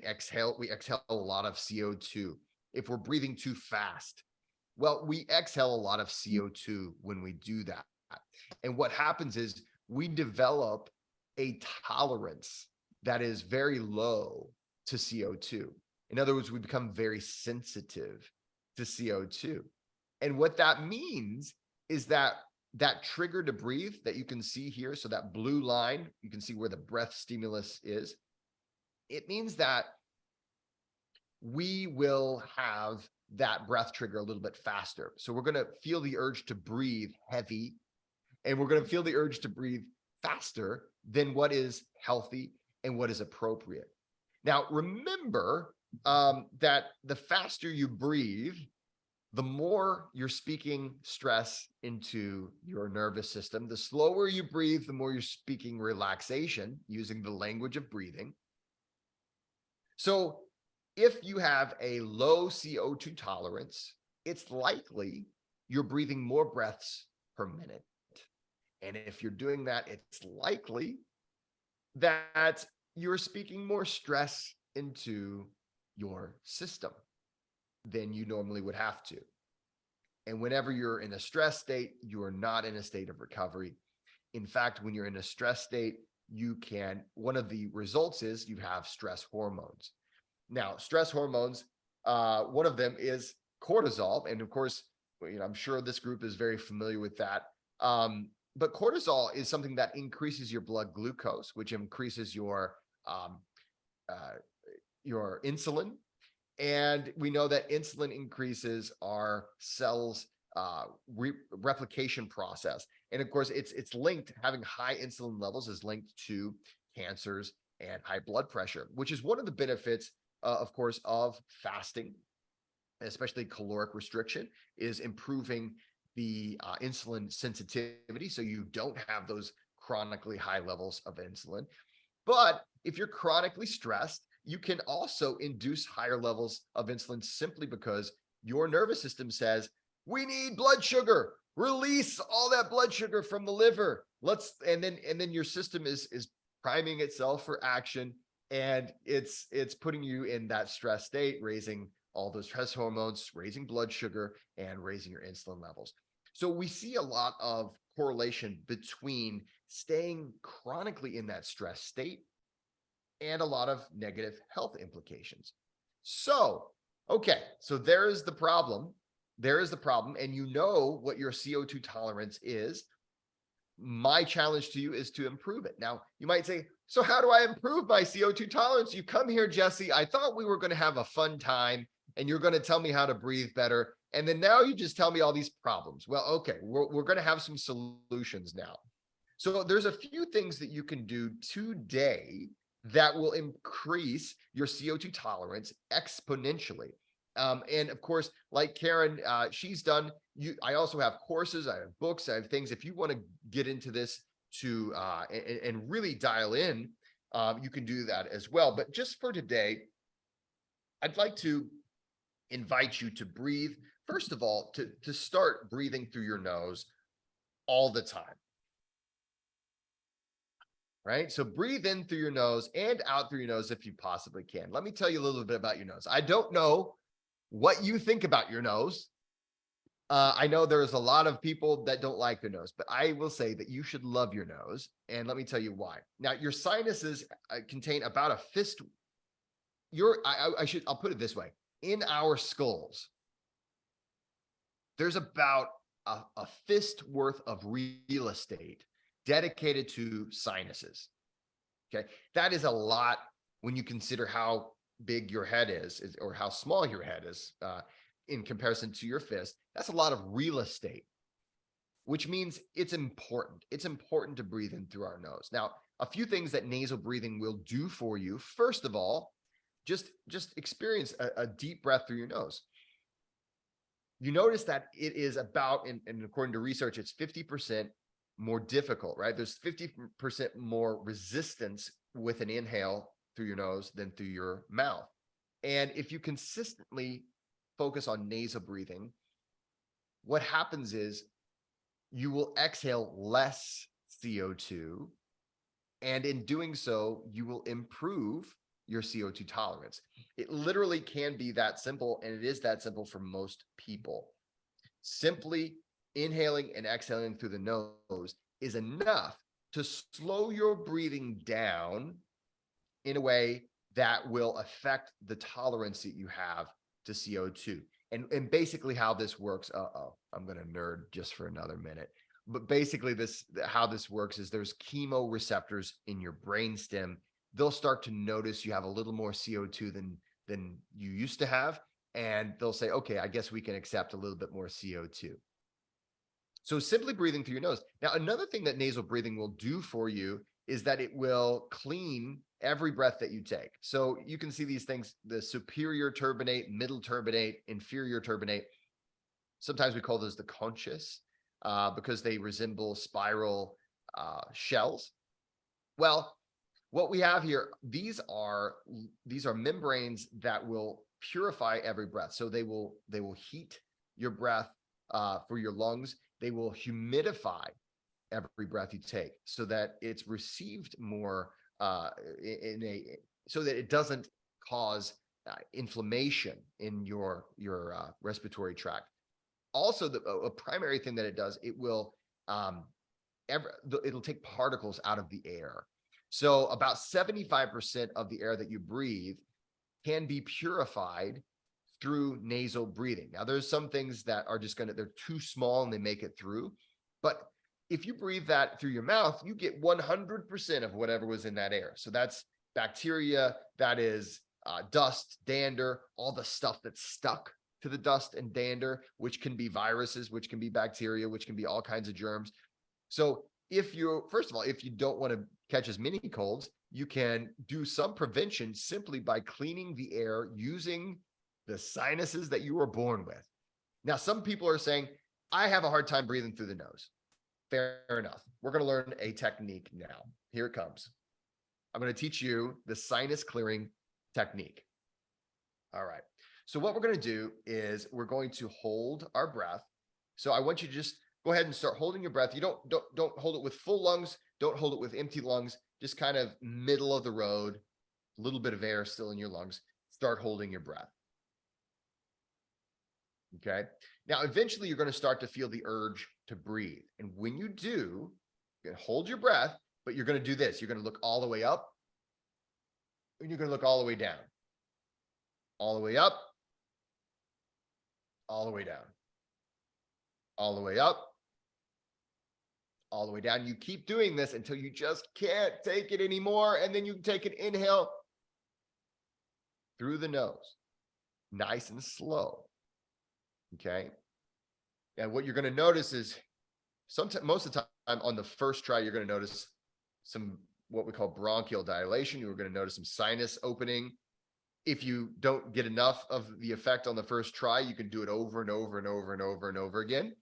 Speaker 2: exhale, we exhale a lot of CO2. If we're breathing too fast, well, we exhale a lot of CO2 when we do that. And what happens is we develop a tolerance that is very low to CO2. In other words, we become very sensitive to CO2. And what that means is that trigger to breathe that you can see here, so that blue line, you can see where the breath stimulus is. It means that we will have that breath trigger a little bit faster. So we're going to feel the urge to breathe heavy, and we're going to feel the urge to breathe faster than what is healthy and what is appropriate. Now, remember that the faster you breathe, the more you're speaking stress into your nervous system. The slower you breathe, the more you're speaking relaxation using the language of breathing. So If you have a low CO2 tolerance, it's likely you're breathing more breaths per minute. And if you're doing that, it's likely that you're speaking more stress into your system than you normally would have to. And whenever you're in a stress state, you are not in a state of recovery. In fact, when you're in a stress state, one of the results is you have stress hormones. Now, stress hormones, one of them is cortisol. And of course, I'm sure this group is very familiar with that. But cortisol is something that increases your blood glucose, which increases your insulin. And we know that insulin increases our cells' replication process. And of course, it's linked, having high insulin levels is linked to cancers and high blood pressure, which is one of the benefits, of course, of fasting, especially caloric restriction, is improving the insulin sensitivity. So you don't have those chronically high levels of insulin. But if you're chronically stressed, you can also induce higher levels of insulin simply because your nervous system says, we need blood sugar, release all that blood sugar from the liver. And then your system is priming itself for action, and it's putting you in that stress state, raising all those stress hormones, raising blood sugar, and raising your insulin levels. So we see a lot of correlation between staying chronically in that stress state and a lot of negative health implications. So, okay, so there is the problem. There is the problem, and you know what your CO2 tolerance is. My challenge to you is to improve it. Now, you might say, so how do I improve my CO2 tolerance? You come here, Jesse. I thought we were going to have a fun time, and you're going to tell me how to breathe better. And then now you just tell me all these problems. Well, okay, we're going to have some solutions now. So there's a few things that you can do today that will increase your CO2 tolerance exponentially. And of course, like Karen, she's done, I also have courses, I have books, I have things. If you want to get into this and really dial in, you can do that as well. But just for today, I'd like to invite you to breathe. First of all, to start breathing through your nose all the time. Right? So breathe in through your nose and out through your nose if you possibly can. Let me tell you a little bit about your nose. I don't know what you think about your nose. I know there's a lot of people that don't like their nose, but I will say that you should love your nose. And let me tell you why. Now, your sinuses contain about a fist. I'll put it this way. In our skulls, there's about a fist worth of real estate dedicated to sinuses. Okay. That is a lot when you consider how big your head is or how small your head is in comparison to your fist. That's a lot of real estate, which means it's important. It's important to breathe in through our nose. Now, a few things that nasal breathing will do for you. First of all, just experience a deep breath through your nose. You notice that it is about, and according to research, it's 50% more difficult, right? There's 50% more resistance with an inhale through your nose than through your mouth. And if you consistently focus on nasal breathing, what happens is you will exhale less CO2. And in doing so, you will improve your CO2 tolerance. It literally can be that simple, and it is that simple for most people. Simply inhaling and exhaling through the nose is enough to slow your breathing down in a way that will affect the tolerance that you have to CO2. And basically how this works, I'm going to nerd just for another minute. But basically how this works is there's chemoreceptors in your brainstem. They'll start to notice you have a little more CO2 than you used to have. And they'll say, okay, I guess we can accept a little bit more CO2. So simply breathing through your nose. Now, another thing that nasal breathing will do for you is that it will clean every breath that you take. So you can see these things, the superior turbinate, middle turbinate, inferior turbinate. Sometimes we call those the conchus because they resemble spiral shells. Well, what we have here, these are membranes that will purify every breath. So they will heat your breath for your lungs. They will humidify every breath you take so that it's received more so that it doesn't cause inflammation in your respiratory tract. Also, a primary thing that it does, it will it'll take particles out of the air. So about 75% of the air that you breathe can be purified through nasal breathing. Now, there's some things that are just they're too small and they make it through. But if you breathe that through your mouth, you get 100% of whatever was in that air. So that's bacteria, that is dust, dander, all the stuff that's stuck to the dust and dander, which can be viruses, which can be bacteria, which can be all kinds of germs. So first of all, if you don't want to catch as many colds, you can do some prevention simply by cleaning the air using the sinuses that you were born with. Now, some people are saying, I have a hard time breathing through the nose. Fair enough. We're going to learn a technique now. Here it comes. I'm going to teach you the sinus clearing technique. All right. So what we're going to do is we're going to hold our breath. So I want you to just go ahead and start holding your breath. You don't hold it with full lungs. Don't hold it with empty lungs. Just kind of middle of the road, a little bit of air still in your lungs. Start holding your breath. Okay. Now, eventually you're going to start to feel the urge to breathe. And when you do, you're going to hold your breath, but you're going to do this. You're going to look all the way up and you're going to look all the way down, all the way up, all the way down, all the way up, all the way down. You keep doing this until you just can't take it anymore. And then you can take an inhale through the nose, nice and slow. Okay. And what you're going to notice is most of the time on the first try, you're going to notice some what we call bronchial dilation. You're going to notice some sinus opening. If you don't get enough of the effect on the first try, you can do it over and over and over and over and over again.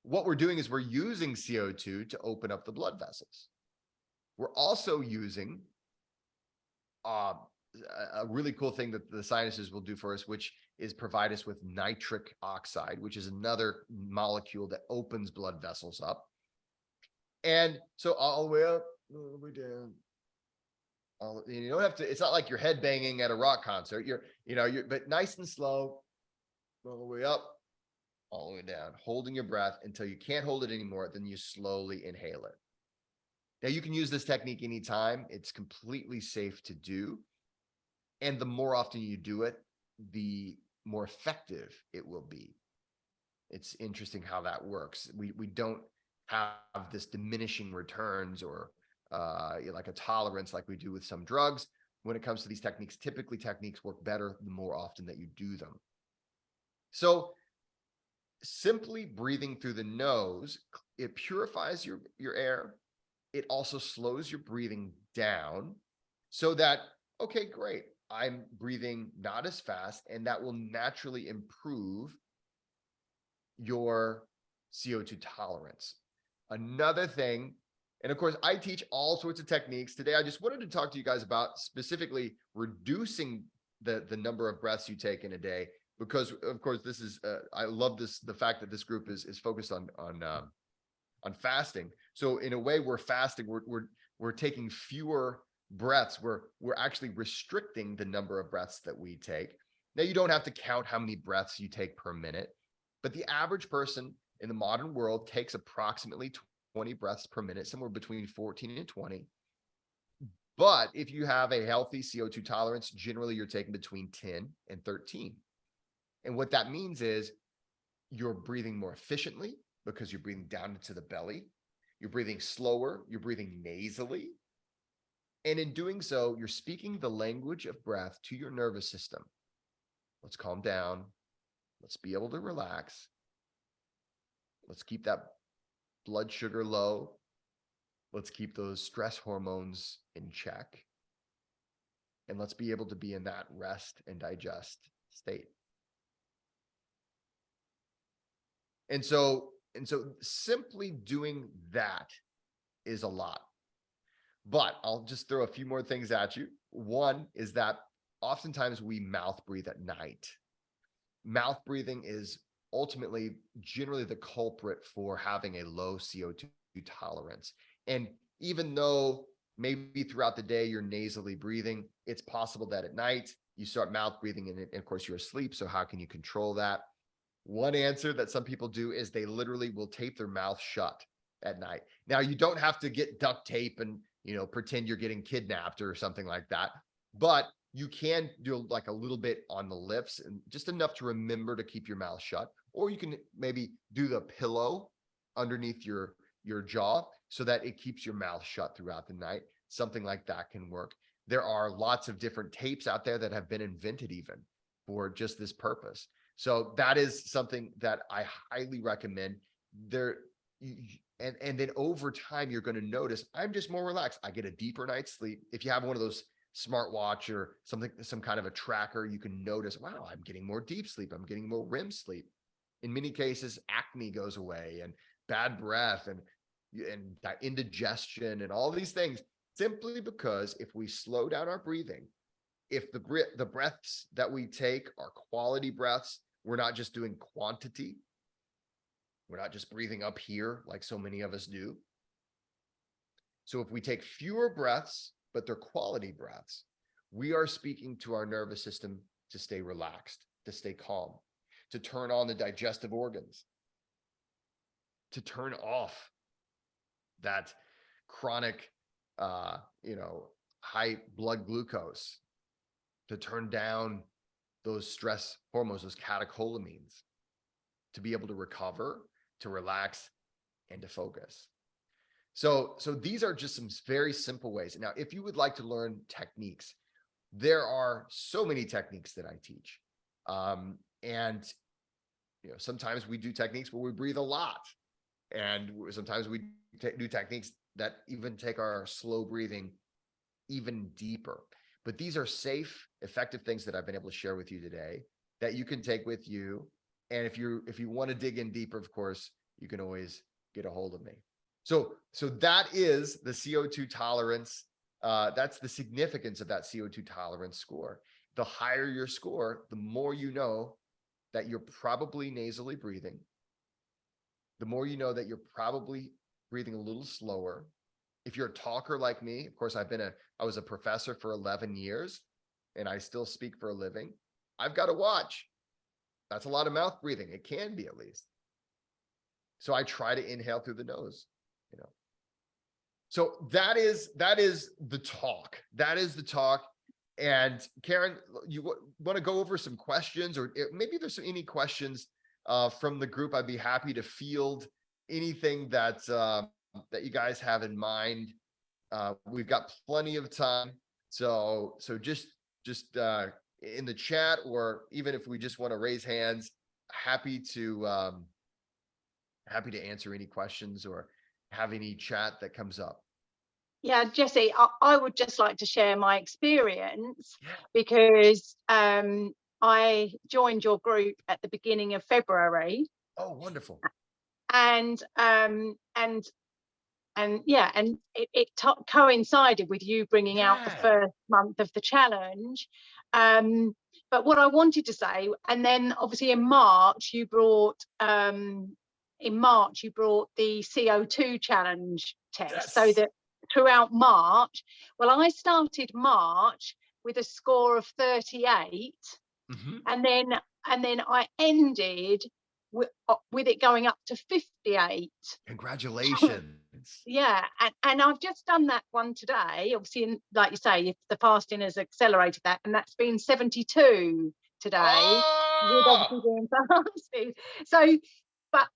Speaker 2: What we're doing is we're using CO2 to open up the blood vessels. We're also using a really cool thing that the sinuses will do for us, which is provide us with nitric oxide, which is another molecule that opens blood vessels up. And so all the way up, all the way down. You don't have to, it's not like you're headbanging at a rock concert. But nice and slow, all the way up, all the way down, holding your breath until you can't hold it anymore. Then you slowly inhale it. Now you can use this technique anytime. It's completely safe to do. And the more often you do it, the more effective it will be. It's interesting how that works. We don't have this diminishing returns or like a tolerance like we do with some drugs. When it comes to these techniques, typically techniques work better the more often that you do them. So simply breathing through the nose, it purifies your air. It also slows your breathing down so that, okay, great, I'm breathing not as fast, and that will naturally improve your CO2 tolerance. Another thing, and of course, I teach all sorts of techniques. Today, I just wanted to talk to you guys about specifically reducing the number of breaths you take in a day, because of course, this is, I love the fact that this group is focused on fasting. So in a way, we're fasting, we're taking fewer breaths. We're actually restricting the number of breaths that we take. Now, you don't have to count how many breaths you take per minute, but the average person in the modern world takes approximately 20 breaths per minute, somewhere between 14 and 20. But if you have a healthy CO2 tolerance, generally you're taking between 10 and 13. And what that means is you're breathing more efficiently because you're breathing down into the belly. You're breathing slower. You're breathing nasally. And in doing so, you're speaking the language of breath to your nervous system. Let's calm down. Let's be able to relax. Let's keep that blood sugar low. Let's keep those stress hormones in check. And let's be able to be in that rest and digest state. And so simply doing that is a lot. But I'll just throw a few more things at you. One is that oftentimes we mouth breathe at night. Mouth breathing is ultimately generally the culprit for having a low CO2 tolerance. And even though maybe throughout the day you're nasally breathing, it's possible that at night you start mouth breathing and of course you're asleep. So how can you control that? One answer that some people do is they literally will tape their mouth shut at night. Now you don't have to get duct tape and, pretend you're getting kidnapped or something like that, but you can do like a little bit on the lips and just enough to remember to keep your mouth shut. Or you can maybe do the pillow underneath your jaw so that it keeps your mouth shut throughout the night. Something like that can work. There are lots of different tapes out there that have been invented even for just this purpose. So that is something that I highly recommend. And then over time, you're going to notice I'm just more relaxed. I get a deeper night's sleep. If you have one of those smartwatch or something, some kind of a tracker, you can notice, wow, I'm getting more deep sleep. I'm getting more REM sleep. In many cases, acne goes away and bad breath and indigestion and all these things, simply because if we slow down our breathing, if the breaths that we take are quality breaths, we're not just doing quantity. We're not just breathing up here like so many of us do. So if we take fewer breaths, but they're quality breaths, we are speaking to our nervous system to stay relaxed, to stay calm, to turn on the digestive organs, to turn off that chronic, high blood glucose, to turn down those stress hormones, those catecholamines, to be able to recover, to relax, and to focus. So these are just some very simple ways. Now, if you would like to learn techniques, there are so many techniques that I teach. And sometimes we do techniques where we breathe a lot. And sometimes we do techniques that even take our slow breathing even deeper. But these are safe, effective things that I've been able to share with you today that you can take with you. And if you want to dig in deeper, of course, you can always get a hold of me. So that is the CO2 tolerance. That's the significance of that CO2 tolerance score. The higher your score, the more you know that you're probably nasally breathing. The more you know that you're probably breathing a little slower. If you're a talker like me, of course, I was a professor for 11 years and I still speak for a living. I've got to watch. That's a lot of mouth breathing. It can be, at least. So I try to inhale through the nose, So that is the talk. That is the talk. And Karen, you want to go over some questions, or maybe there's any questions from the group? I'd be happy to field anything that you guys have in mind. We've got plenty of time. So just in the chat, or even if we just want to raise hands, happy to answer any questions or have any chat that comes up.
Speaker 1: Yeah, Jesse, I would just like to share my experience because I joined your group at the beginning of February.
Speaker 2: Oh, wonderful.
Speaker 1: And it coincided with you bringing out the first month of the challenge. But what I wanted to say, and then obviously in March you brought the CO2 challenge test. Yes. So that throughout March, well, I started March with a score of 38, and then I ended with it going up to 58.
Speaker 2: Congratulations.
Speaker 1: Yeah, and I've just done that one today. Obviously, like you say, if the fasting has accelerated that, and that's been 72 today. With obviously doing fasting. So, but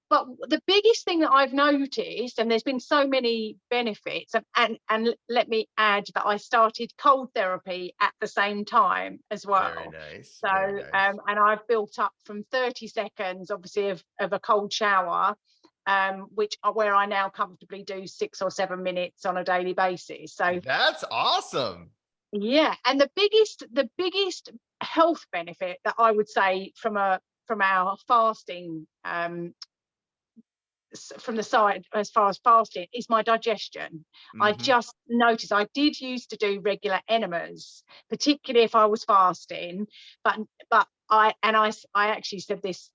Speaker 1: the biggest thing that I've noticed, and there's been so many benefits, and let me add that I started cold therapy at the same time as well.
Speaker 2: Very nice.
Speaker 1: So,
Speaker 2: very nice.
Speaker 1: And I've built up from 30 seconds, obviously, of a cold shower, where I now comfortably do 6 or 7 minutes on a daily basis. So
Speaker 2: that's awesome.
Speaker 1: Yeah, and the biggest health benefit that I would say from our fasting from the side as far as fasting is my digestion. I just noticed I did used to do regular enemas, particularly if I was fasting, but I actually said this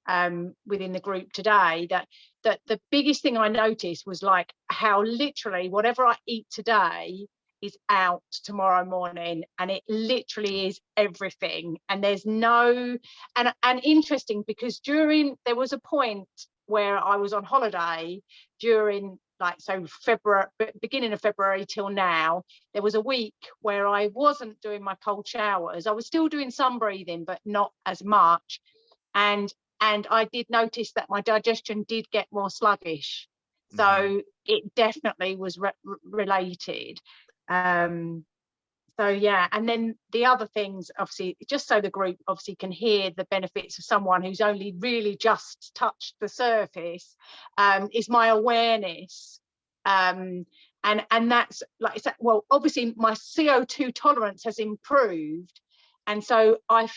Speaker 1: within the group today, that the biggest thing I noticed was like how literally whatever I eat today is out tomorrow morning, and it literally is everything. And there's no, and interesting, because there was a point where I was on holiday during, like, so February, beginning of February till now, there was a week where I wasn't doing my cold showers. I was still doing some breathing, but not as much. And I did notice that my digestion did get more sluggish. So it definitely was related. So yeah, and then the other things, obviously, just so the group obviously can hear the benefits of someone who's only really just touched the surface, is my awareness. And that's, like I said, well, obviously my CO2 tolerance has improved, and so I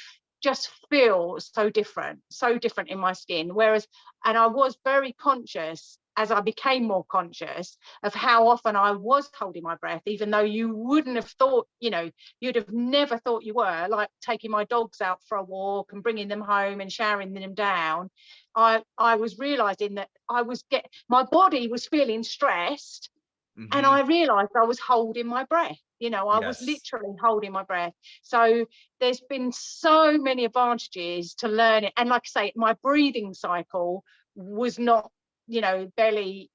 Speaker 1: just feel so different in my skin. Whereas, and I was very conscious as I became more conscious of how often I was holding my breath, even though you wouldn't have thought, you'd have never thought you were, like taking my dogs out for a walk and bringing them home and showering them down. I was realizing that my body was feeling stressed, and I realized I was holding my breath. I was literally holding my breath. So there's been so many advantages to learn it. And like I say, my breathing cycle was not, belly,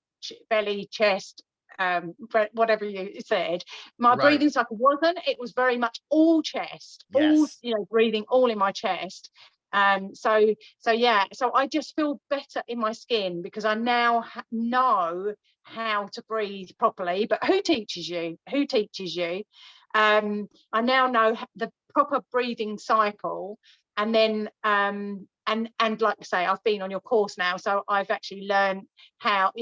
Speaker 1: chest, whatever you said. My breathing cycle wasn't. It was very much all chest, all, breathing all in my chest. So I just feel better in my skin because I now know how to breathe properly. But who teaches you? I now know the proper breathing cycle. And then and like I say, I've been on your course now, so I've actually learned how,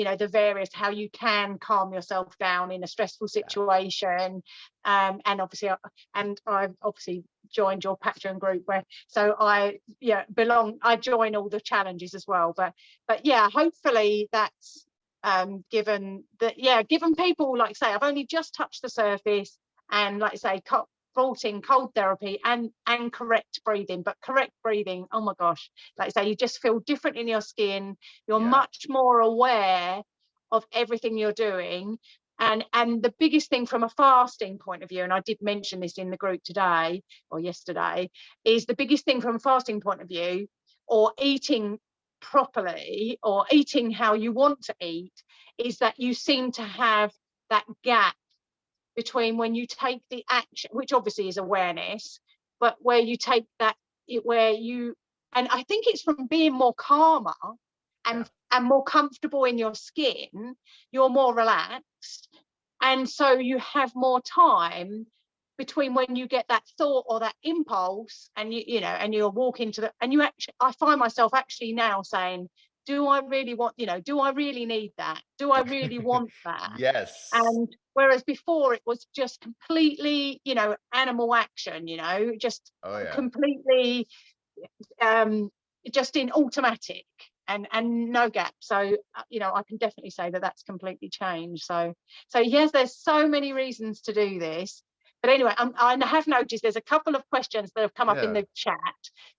Speaker 1: how you can calm yourself down in a stressful situation. And I've obviously joined your Patreon group, so I join all the challenges as well. But yeah, hopefully that's given people, like I say, I've only just touched the surface, and like I say, brought in cold therapy and correct breathing. But correct breathing, oh my gosh, like I say, you just feel different in your skin. You're much more aware of everything you're doing. And the biggest thing from a fasting point of view, and I did mention this in the group today or yesterday, is the biggest thing from a fasting point of view, or eating properly, or eating how you want to eat, is that you seem to have that gap between when you take the action, which obviously is awareness, but where you take that, and I think it's from being more calmer and more comfortable in your skin, you're more relaxed, and so you have more time between when you get that thought or that impulse, and you're walking to I find myself actually now saying, do I really want, do I really need that? Do I really want that?
Speaker 2: Yes.
Speaker 1: And whereas before it was just completely, animal action, just completely just in automatic and no gap. So I can definitely say that that's completely changed. So yes, there's so many reasons to do this. But anyway, I have noticed there's a couple of questions that have come up in the chat,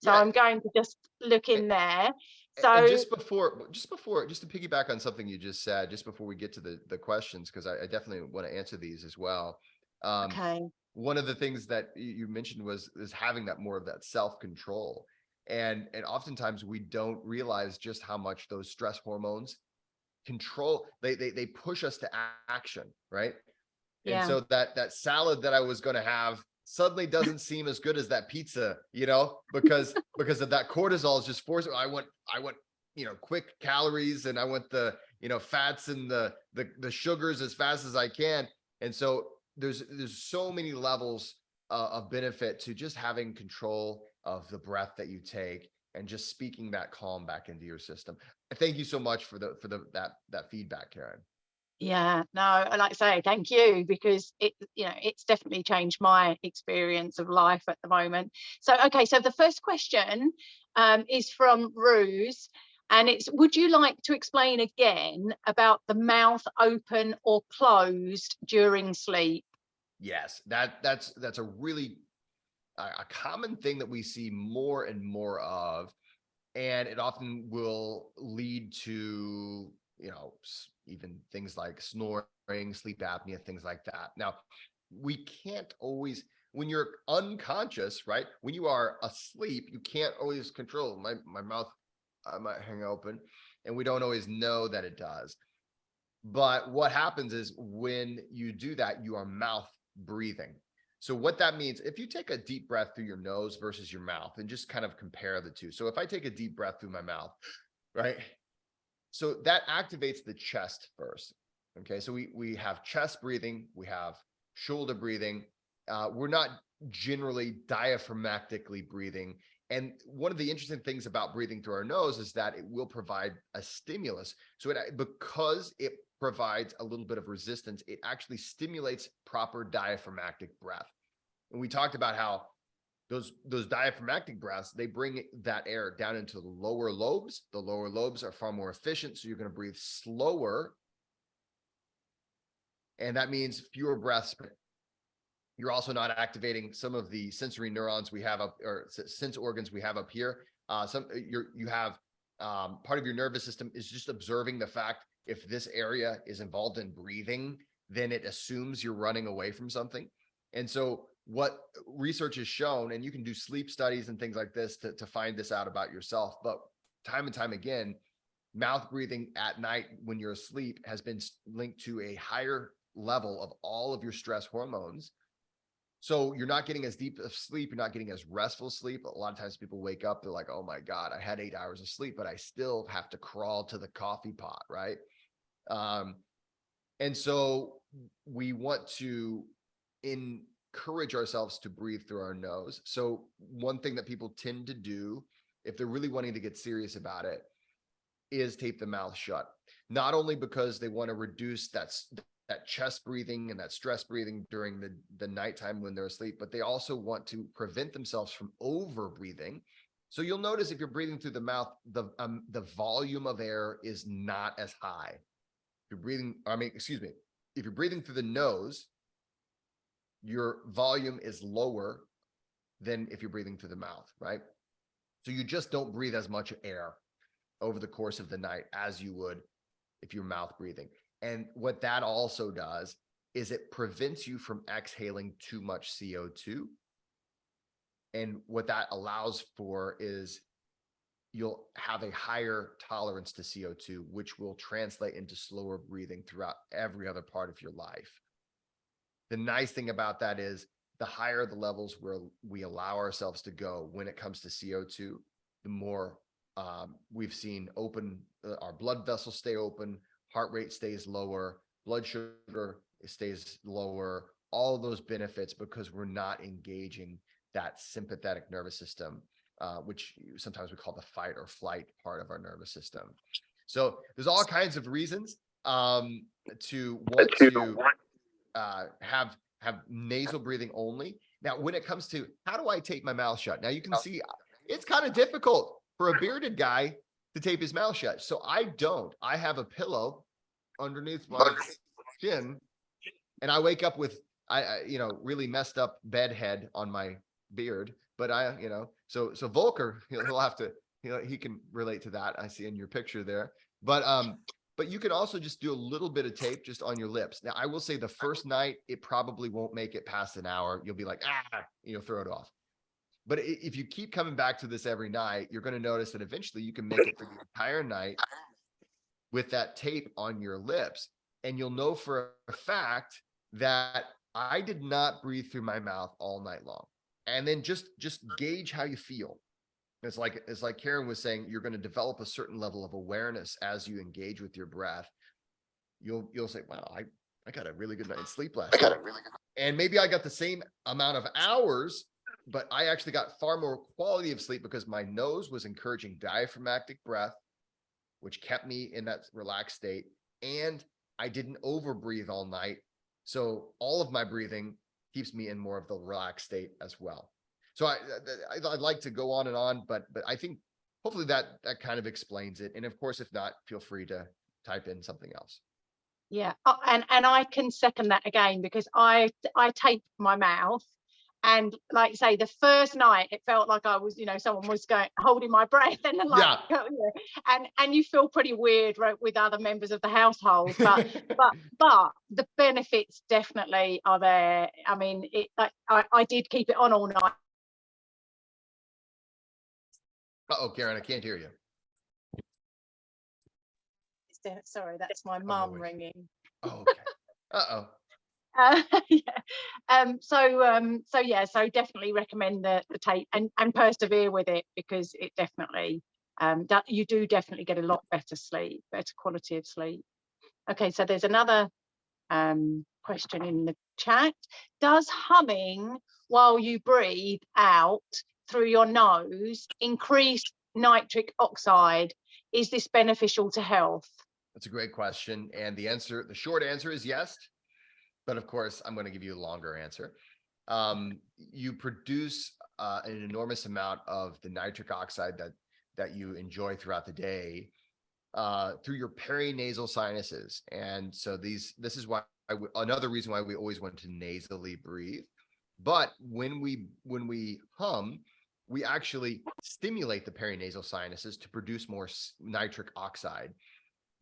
Speaker 1: so I'm going to just look in there. So
Speaker 2: and just to piggyback on something you just said, just before we get to the questions, because I definitely want to answer these as well.
Speaker 1: Okay.
Speaker 2: One of the things that you mentioned is having that more of that self-control. And oftentimes we don't realize just how much those stress hormones control, they push us to action, right? And so that salad that I was going to have suddenly doesn't seem as good as that pizza, because of that cortisol is just forcing. I want quick calories, and I want the fats and the sugars as fast as I can. And so there's so many levels of benefit to just having control of the breath that you take and just speaking that calm back into your system. Thank you so much for that feedback, Karen.
Speaker 1: Yeah, no, I like to say thank you, because it's definitely changed my experience of life at the moment. So okay, so the first question is from Ruse. And would you like to explain again about the mouth open or closed during sleep?
Speaker 2: Yes, that's a really a common thing that we see more and more of, and it often will lead to, even things like snoring, sleep apnea, things like that. Now, we can't always, when you're unconscious, right? When you are asleep, you can't always control my mouth. I might hang open, and we don't always know that it does. But what happens is when you do that, you are mouth breathing. So what that means, if you take a deep breath through your nose versus your mouth and just kind of compare the two. So if I take a deep breath through my mouth, right? So that activates the chest first. Okay. So we have chest breathing, we have shoulder breathing. We're not generally diaphragmatically breathing. And one of the interesting things about breathing through our nose is that it will provide a stimulus. So because it provides a little bit of resistance, it actually stimulates proper diaphragmatic breath. And we talked about how those diaphragmatic breaths, they bring that air down into the lower lobes. The lower lobes are far more efficient. So you're going to breathe slower. And that means fewer breaths. You're also not activating some of the sensory neurons we have up, or sense organs we have up here. You have part of your nervous system is just observing the fact if this area is involved in breathing, then it assumes you're running away from something. And so what research has shown, and you can do sleep studies and things like this to find this out about yourself, but time and time again, mouth breathing at night when you're asleep has been linked to a higher level of all of your stress hormones. So you're not getting as deep of sleep. You're not getting as restful sleep. A lot of times people wake up, they're like, oh my God, I had 8 hours of sleep, but I still have to crawl to the coffee pot, right? And so we want to encourage ourselves to breathe through our nose. So one thing that people tend to do, if they're really wanting to get serious about it, is tape the mouth shut. Not only because they want to reduce that chest breathing and that stress breathing during the nighttime when they're asleep, but they also want to prevent themselves from over breathing. So you'll notice if you're breathing through the mouth, the volume of air is not as high. If you're breathing, if you're breathing through the nose, your volume is lower than if you're breathing through the mouth, right? So you just don't breathe as much air over the course of the night as you would if you're mouth breathing. And what that also does is it prevents you from exhaling too much CO2. And what that allows for is you'll have a higher tolerance to CO2, which will translate into slower breathing throughout every other part of your life. The nice thing about that is the higher the levels where we allow ourselves to go when it comes to CO2, the more we've seen our blood vessels stay open, heart rate stays lower, blood sugar stays lower, all those benefits because we're not engaging that sympathetic nervous system, which sometimes we call the fight or flight part of our nervous system. So there's all kinds of reasons to want to have nasal breathing only. Now, when it comes to how do I tape my mouth shut? Now you can see it's kind of difficult for a bearded guy to tape his mouth shut. So I don't. I have a pillow underneath my chin, and I wake up with really messed up bed head on my beard. But so Volker, he'll have to, he can relate to that. I see in your picture there. But you can also just do a little bit of tape just on your lips. Now, I will say the first night, it probably won't make it past an hour. You'll be like, throw it off. But if you keep coming back to this every night, you're going to notice that eventually you can make it through the entire night with that tape on your lips. And you'll know for a fact that I did not breathe through my mouth all night long. And then just gauge how you feel. It's like Karen was saying, you're going to develop a certain level of awareness as you engage with your breath. You'll say, wow, I got a really good night's sleep last night. And maybe I got the same amount of hours, but I actually got far more quality of sleep because my nose was encouraging diaphragmatic breath, which kept me in that relaxed state. And I didn't over breathe all night. So all of my breathing keeps me in more of the relaxed state as well. So I'd like to go on and on, but I think hopefully that kind of explains it. And of course, if not, feel free to type in something else.
Speaker 1: Yeah, and I can second that again, because I tape my mouth, and like you say, the first night it felt like I was, someone was holding my breath, and then like, and you feel pretty weird, right, with other members of the household, but the benefits definitely are there. I mean, I did keep it on all night.
Speaker 2: Uh-oh, Karen, I can't hear you.
Speaker 1: Sorry, that's my mum ringing.
Speaker 2: Oh, okay. Uh-oh.
Speaker 1: Yeah. So definitely recommend the tape, and persevere with it, because it definitely you do definitely get a lot better sleep, better quality of sleep. Okay, so there's another question in the chat. Does humming while you breathe out through your nose increase nitric oxide? Is this beneficial to health?
Speaker 2: That's a great question. And the short answer is yes. But of course, I'm going to give you a longer answer. You produce an enormous amount of the nitric oxide that you enjoy throughout the day through your perinasal sinuses. And so this is why another reason why we always want to nasally breathe. But when we hum, we actually stimulate the perinasal sinuses to produce more nitric oxide,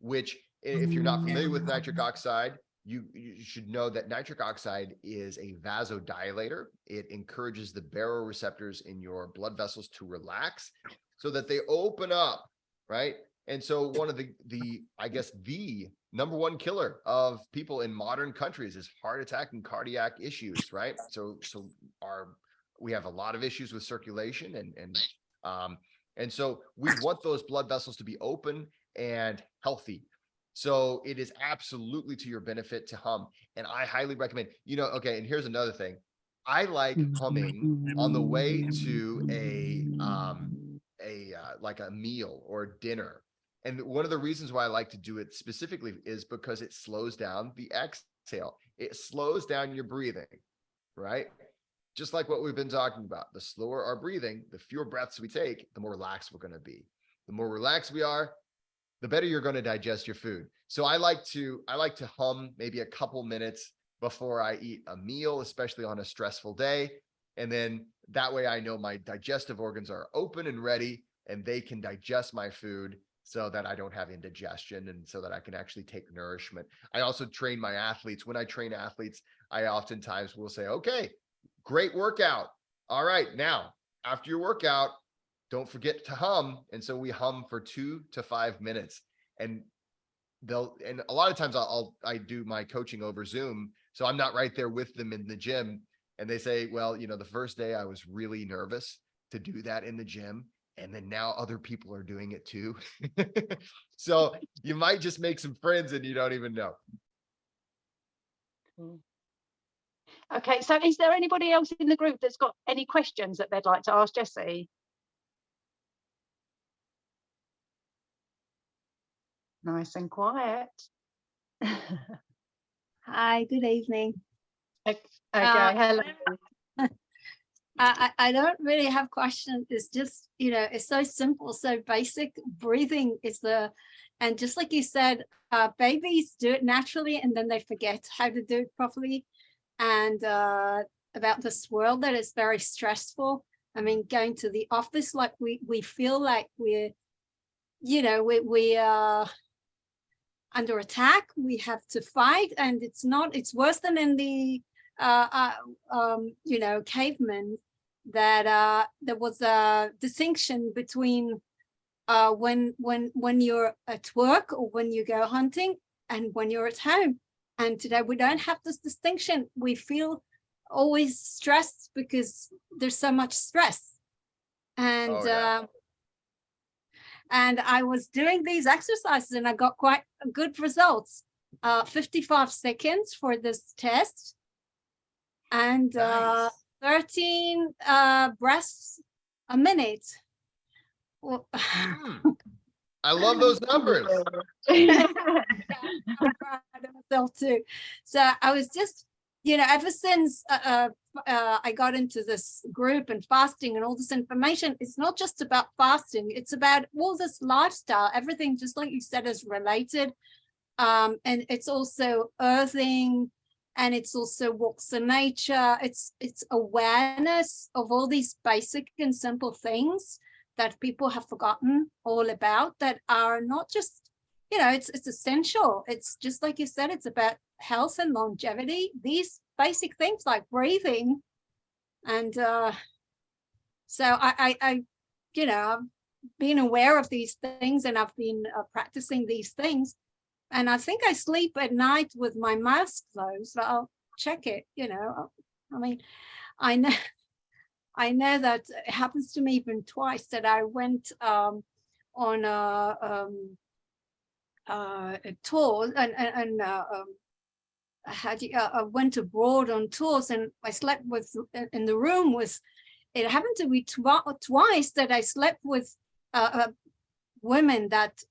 Speaker 2: which, if you're not familiar with nitric oxide, you should know that nitric oxide is a vasodilator. It encourages the baroreceptors in your blood vessels to relax so that they open up, right? And so one of the I guess the number one killer of people in modern countries is heart attack and cardiac issues, right? So we have a lot of issues with circulation, and so we want those blood vessels to be open and healthy. So it is absolutely to your benefit to hum. And I highly recommend, okay, and here's another thing. I like humming on the way to like a meal or dinner. And one of the reasons why I like to do it specifically is because it slows down the exhale. It slows down your breathing, right? Just like what we've been talking about. The slower our breathing, the fewer breaths we take, the more relaxed we're going to be. The more relaxed we are, the better you're going to digest your food. So I like to hum maybe a couple minutes before I eat a meal, especially on a stressful day. And then that way I know my digestive organs are open and ready, and they can digest my food so that I don't have indigestion, and so that I can actually take nourishment. I also train my athletes. When I train athletes, I oftentimes will say, okay, great workout. All right, now after your workout, don't forget to hum. And so we hum for 2 to 5 minutes, and a lot of times I do my coaching over Zoom. So I'm not right there with them in the gym. And they say, well, the first day I was really nervous to do that in the gym. And then now other people are doing it too. So you might just make some friends and you don't even know.
Speaker 1: Okay, so is there anybody else in the group that's got any questions that they'd like to ask Jessie? Nice and quiet.
Speaker 3: Hi, good evening.
Speaker 1: Okay, hello.
Speaker 3: I don't really have questions. It's just, it's so simple, so basic. Breathing is and just like you said, babies do it naturally and then they forget how to do it properly. And about this world that is very stressful. I mean, going to the office, like we feel like we are under attack. We have to fight, and it's worse than in the cavemen, that there was a distinction between when you're at work or when you go hunting and when you're at home. And today we don't have this distinction. We feel always stressed because there's so much stress. And and I was doing these exercises and I got quite good results. 55 seconds for this test, and
Speaker 2: Nice.
Speaker 3: 13 breaths a minute. Well,
Speaker 2: I love those numbers.
Speaker 3: I'm proud of myself too. So I was just ever since I got into this group and fasting and all this information, it's not just about fasting, it's about all this lifestyle. Everything, just like you said, is related. And it's also earthing, and it's also walks in nature. It's awareness of all these basic and simple things that people have forgotten all about, that are not just, it's essential. It's just like you said, it's about health and longevity, these basic things like breathing. And so I've been aware of these things, and I've been practicing these things. And I think I sleep at night with my mouth closed, but I'll check it, I mean, I know that it happens to me even twice, that I went on a tour, and I went abroad on tours, and I slept in the room with, it happened to be twice that I slept with women that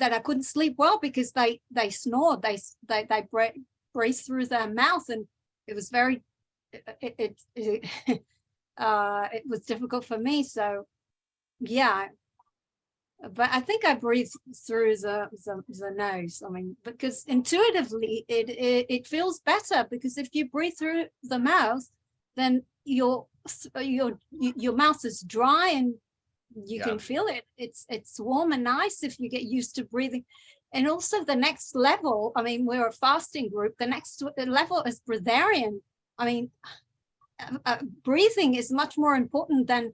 Speaker 3: I couldn't sleep well, because they snored, they breathe through their mouth, and it was very, it was difficult for me. So yeah, but I think I breathe through the nose. I mean, because intuitively it feels better, because if you breathe through the mouth, then your mouth is dry, and you can feel it. It's warm and nice if you get used to breathing. And also the next level, I mean, we're a fasting group. The next level is breatharian. I mean, breathing is much more important than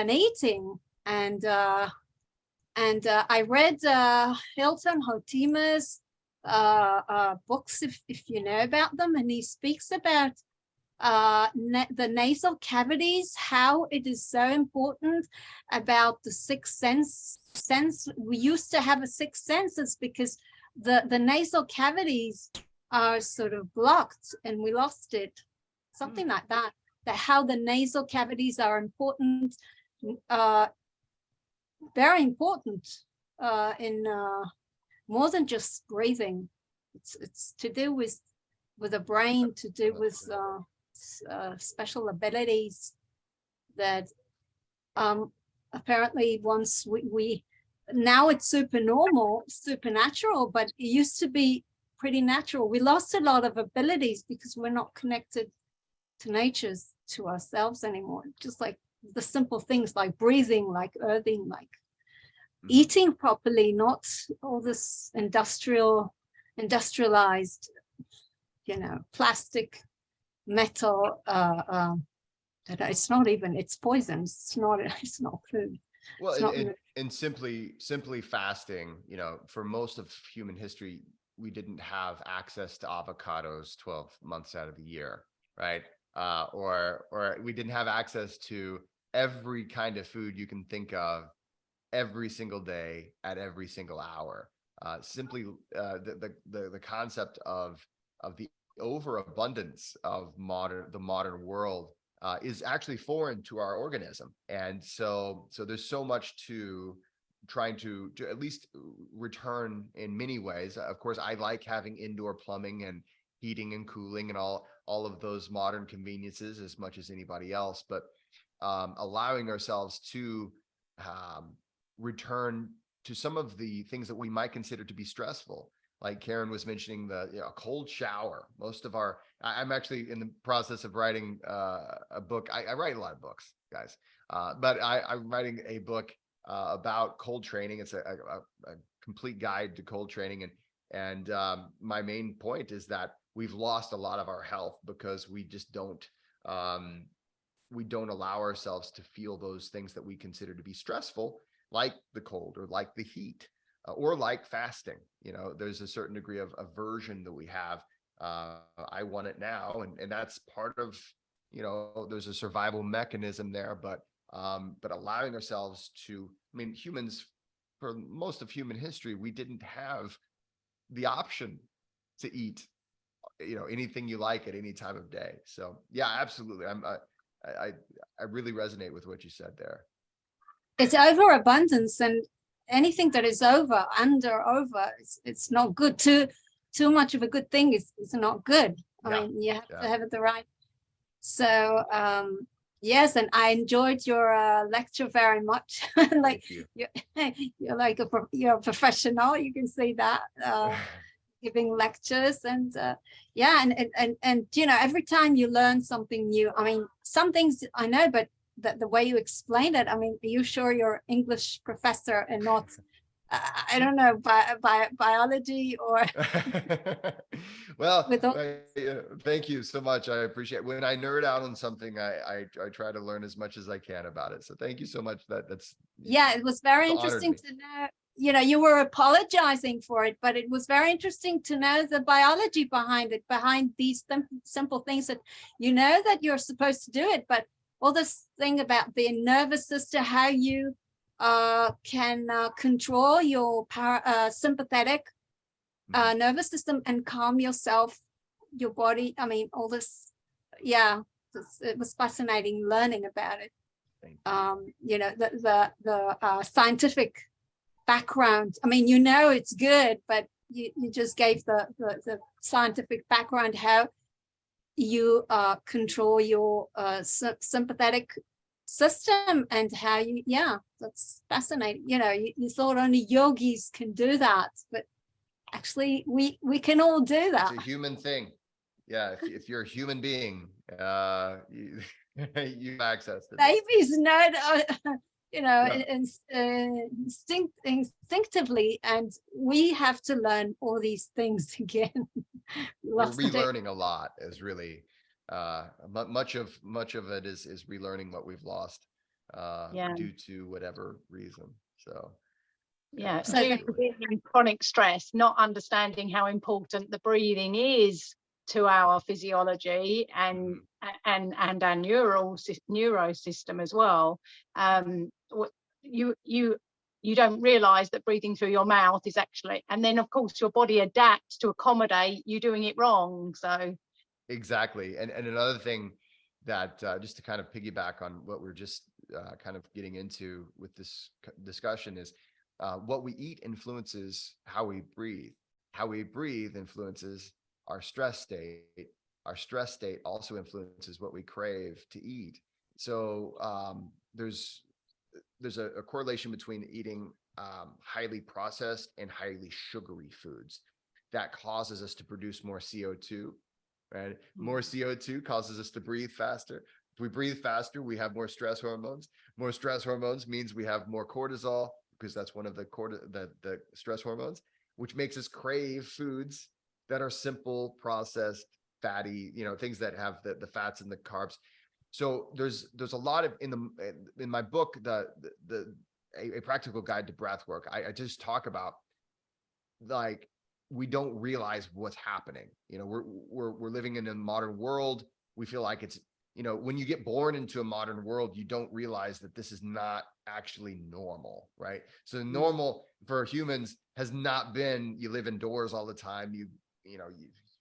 Speaker 3: eating. And I read Hilton Hotima's books, if you know about them, and he speaks about the nasal cavities, how it is so important, about the sixth sense. We used to have a sixth sense. It's because the nasal cavities are sort of blocked, and we lost it, something like that. That how the nasal cavities are important, very important in more than just breathing. It's to do with the brain, to do with special abilities that apparently once we now it's supernatural, but it used to be pretty natural. We lost a lot of abilities because we're not connected to nature, to ourselves anymore. Just like the simple things like breathing, like earthing, like eating properly, not all this industrialized, plastic, metal, that it's not even, it's poison. It's not food.
Speaker 2: Well, and simply fasting, for most of human history, we didn't have access to avocados 12 months out of the year, right? Or we didn't have access to every kind of food you can think of every single day at every single hour. Simply the concept of the overabundance of the modern world is actually foreign to our organism, and so there's so much to trying to at least return in many ways. Of course, I like having indoor plumbing and heating and cooling and all of those modern conveniences as much as anybody else, but allowing ourselves to return to some of the things that we might consider to be stressful. Like Karen was mentioning, the cold shower. I'm actually in the process of writing a book. I write a lot of books, guys, but I'm writing a book about cold training. It's a complete guide to cold training, and my main point is that we've lost a lot of our health because we just don't allow ourselves to feel those things that we consider to be stressful, like the cold or like the heat. Or like fasting, there's a certain degree of aversion that we have. I want it now, and that's part of, there's a survival mechanism there, but allowing ourselves to, humans, for most of human history, we didn't have the option to eat, anything you like at any time of day. So yeah, absolutely. I really resonate with what you said there.
Speaker 3: It's overabundance, and anything that is over, it's not good. Too much of a good thing is not good. I
Speaker 2: Yeah.
Speaker 3: mean, you have
Speaker 2: Yeah.
Speaker 3: to have it the right. So yes, and I enjoyed your lecture very much. Like
Speaker 2: Thank you.
Speaker 3: you're like you're a professional. You can see that giving lectures and yeah, and you know, every time you learn something new. I mean, some things I know, but the way you explained it, I mean, are you sure you're English professor and not I don't know, biology or
Speaker 2: Well,
Speaker 3: with all.
Speaker 2: thank you so much. I appreciate it. When I nerd out on something, I try to learn as much as I can about it. So thank you so much. That's
Speaker 3: Yeah, it was very
Speaker 2: honored
Speaker 3: interesting
Speaker 2: me.
Speaker 3: to know, you know, you were apologizing for it, but it was very interesting to know the biology behind it, behind these simple things that you know that you're supposed to do it, but all this thing about the nervous system, how you can control your sympathetic
Speaker 2: Mhm.
Speaker 3: nervous system and calm yourself, your body. I mean, all this, yeah, it was fascinating learning about it.
Speaker 2: Thank you.
Speaker 3: You know, the scientific background. I mean, you know, it's good, but you just gave the scientific background, how you control your sympathetic system and how you, yeah, that's fascinating. You know, you thought only yogis can do that, but actually we can all do that.
Speaker 2: It's a human thing. Yeah. If you're a human being, you, you have access to this.
Speaker 3: Babies know, you know,
Speaker 2: Yeah.
Speaker 3: instinctively, and we have to learn all these things again.
Speaker 2: We're
Speaker 3: Lost it.
Speaker 2: relearning a lot is really much of it is relearning what we've lost
Speaker 1: Yeah.
Speaker 2: due to whatever reason. So yeah,
Speaker 1: Yeah,
Speaker 3: So
Speaker 1: due
Speaker 3: thank
Speaker 1: to
Speaker 2: absolutely.
Speaker 1: being in chronic stress, not understanding how important the breathing is to our physiology and
Speaker 2: Mhm.
Speaker 1: and our neuro system as well. You don't realize that breathing through your mouth is actually, and then of course your body adapts to accommodate you doing it wrong. So
Speaker 2: Exactly. And another thing that just to kind of piggyback on what we're just kind of getting into with this discussion is what we eat influences how we breathe. How we breathe influences our stress state. Our stress state also influences what we crave to eat. So there's a correlation between eating highly processed and highly sugary foods that causes us to produce more CO2, right? More CO2 causes us to breathe faster. If we breathe faster, we have more stress hormones. More stress hormones means we have more cortisol, because that's one of the stress hormones, which makes us crave foods that are simple, processed, fatty, things that have the fats and the carbs. So there's a lot of in my book, a practical guide to breath work. I just talk about, like, we don't realize what's happening. We're living in a modern world. We feel like it's, when you get born into a modern world, you don't realize that this is not actually normal, right? So normal for humans has not been, you live indoors all the time. You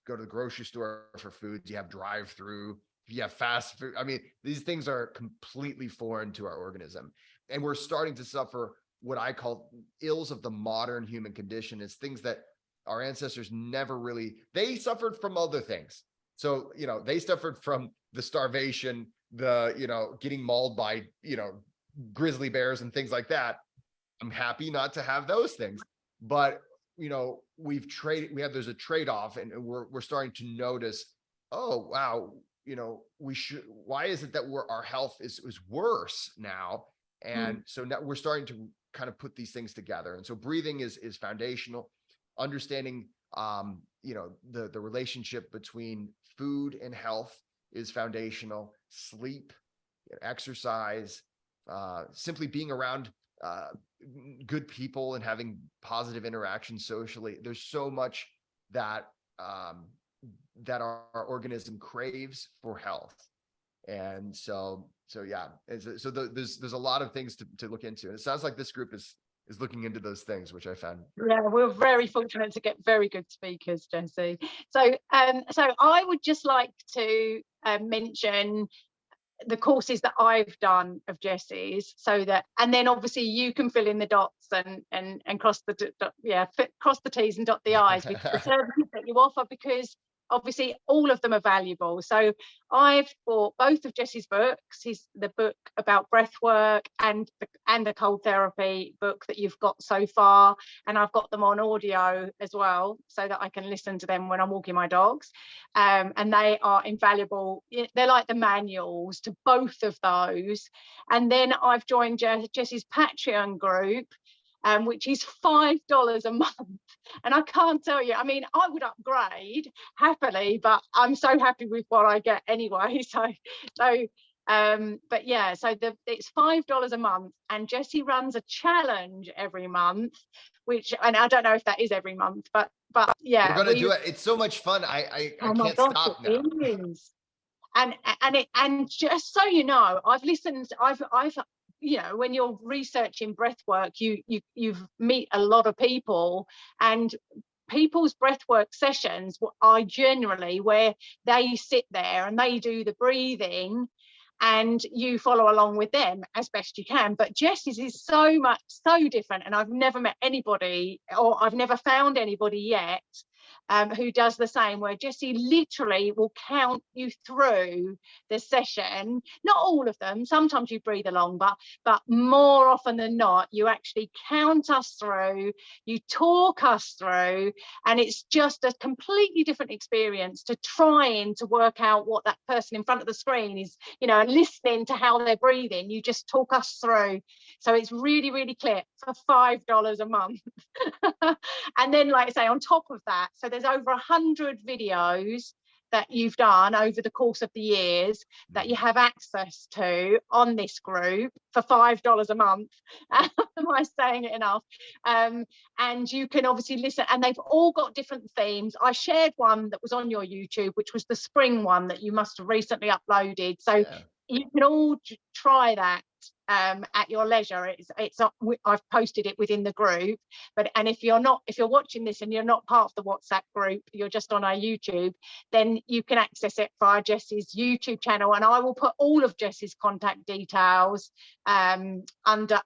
Speaker 2: go to the grocery store for food, you have drive through, you have fast food. I mean, these things are completely foreign to our organism, and we're starting to suffer what I call ills of the modern human condition. Is things that our ancestors never really, they suffered from other things. So, they suffered from the starvation, the, getting mauled by, grizzly bears and things like that. I'm happy not to have those things, but there's a trade-off, and we're starting to notice, oh, wow, why is it that our health is worse now? And so now we're starting to kind of put these things together. And so breathing is foundational. Understanding the relationship between food and health is foundational. Sleep, exercise, simply being around good people and having positive interactions socially. There's so much that that our organism craves for health. And so yeah, so there's a lot of things to look into, and it sounds like this group is looking into those things, which I found.
Speaker 1: yeah, we're very fortunate to get very good speakers, Jesse. So I would just like to mention the courses that I've done of Jesse's, so that, and then obviously you can fill in the dots and cross the cross the T's and dot the I's with the services that you offer, because obviously all of them are valuable. So I've bought both of Jesse's books. The book about breath work and the cold therapy book that you've got so far, and I've got them on audio as well so that I can listen to them when I'm walking my dogs, and they are invaluable. They're like the manuals to both of those. And then I've joined Jesse's Patreon group, which is $5 a month. And I can't tell you, I mean, I would upgrade happily, but I'm so happy with what I get anyway. But yeah, so it's $5 a month, and Jesse runs a challenge every month, and I don't know if that is every month, but yeah,
Speaker 2: we're gonna do it. It's so much fun. I
Speaker 1: oh my
Speaker 2: can't
Speaker 1: gosh,
Speaker 2: stop
Speaker 1: it
Speaker 2: now.
Speaker 1: is. And just so you know, I've you know, when you're researching breath work, you meet a lot of people, and people's breathwork sessions are generally where they sit there and they do the breathing and you follow along with them as best you can. But Jess's is so different, and I've never met anybody, or I've never found anybody yet, who does the same, where Jesse literally will count you through the session. Not all of them, sometimes you breathe along, but more often than not, you actually count us through, you talk us through, and it's just a completely different experience to trying to work out what that person in front of the screen is, you know, and listening to how they're breathing. You just talk us through. So it's really, really clear for $5 a month. And then, like I say, on top of that, so there's over 100 videos that you've done over the course of the years that you have access to on this group for $5 a month. Am I saying it enough? And you can obviously listen, and they've all got different themes. I shared one that was on your YouTube, which was the spring one that you must have recently uploaded. So yeah, you can all try that at your leisure. I've posted it within the group, and if you're watching this and you're not part of the WhatsApp group, you're just on our YouTube, then you can access it via Jesse's YouTube channel, and I will put all of Jesse's contact details under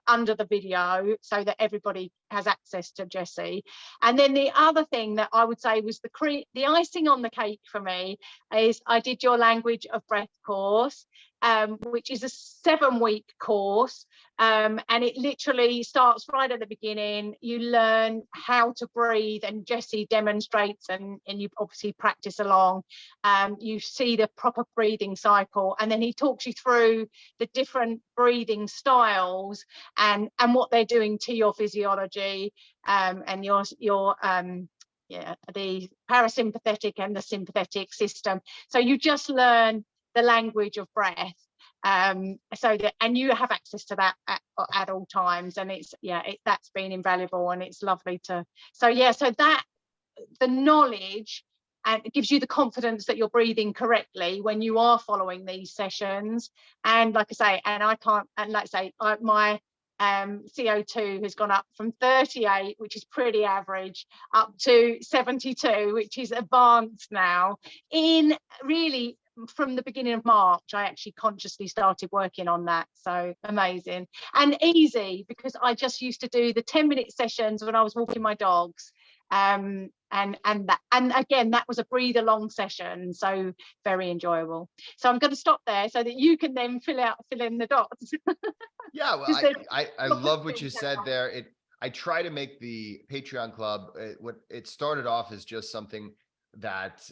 Speaker 1: the video so that everybody has access to Jesse. And then the other thing that I would say was the icing on the cake for me is I did your language of breath course, which is a 7-week course, and it literally starts right at the beginning. You learn how to breathe, and Jesse demonstrates, and you obviously practice along. You see the proper breathing cycle, and then he talks you through the different breathing styles and what they're doing to your physiology, and your the parasympathetic and the sympathetic system. So you just learn the language of breath, and you have access to that at all times, and that's been invaluable, and it's lovely to so that the knowledge, and it gives you the confidence that you're breathing correctly when you are following these sessions. And like I say, my CO2 has gone up from 38, which is pretty average, up to 72, which is advanced now. In really, from the beginning of March, I actually consciously started working on that. So amazing and easy, because I just used to do the 10-minute sessions when I was walking my dogs. And again, that was a breathe along session, so very enjoyable. So I'm going to stop there so that you can then fill in the dots.
Speaker 2: Yeah, well, I love what you said there. I try to make the Patreon club, what it started off as just something that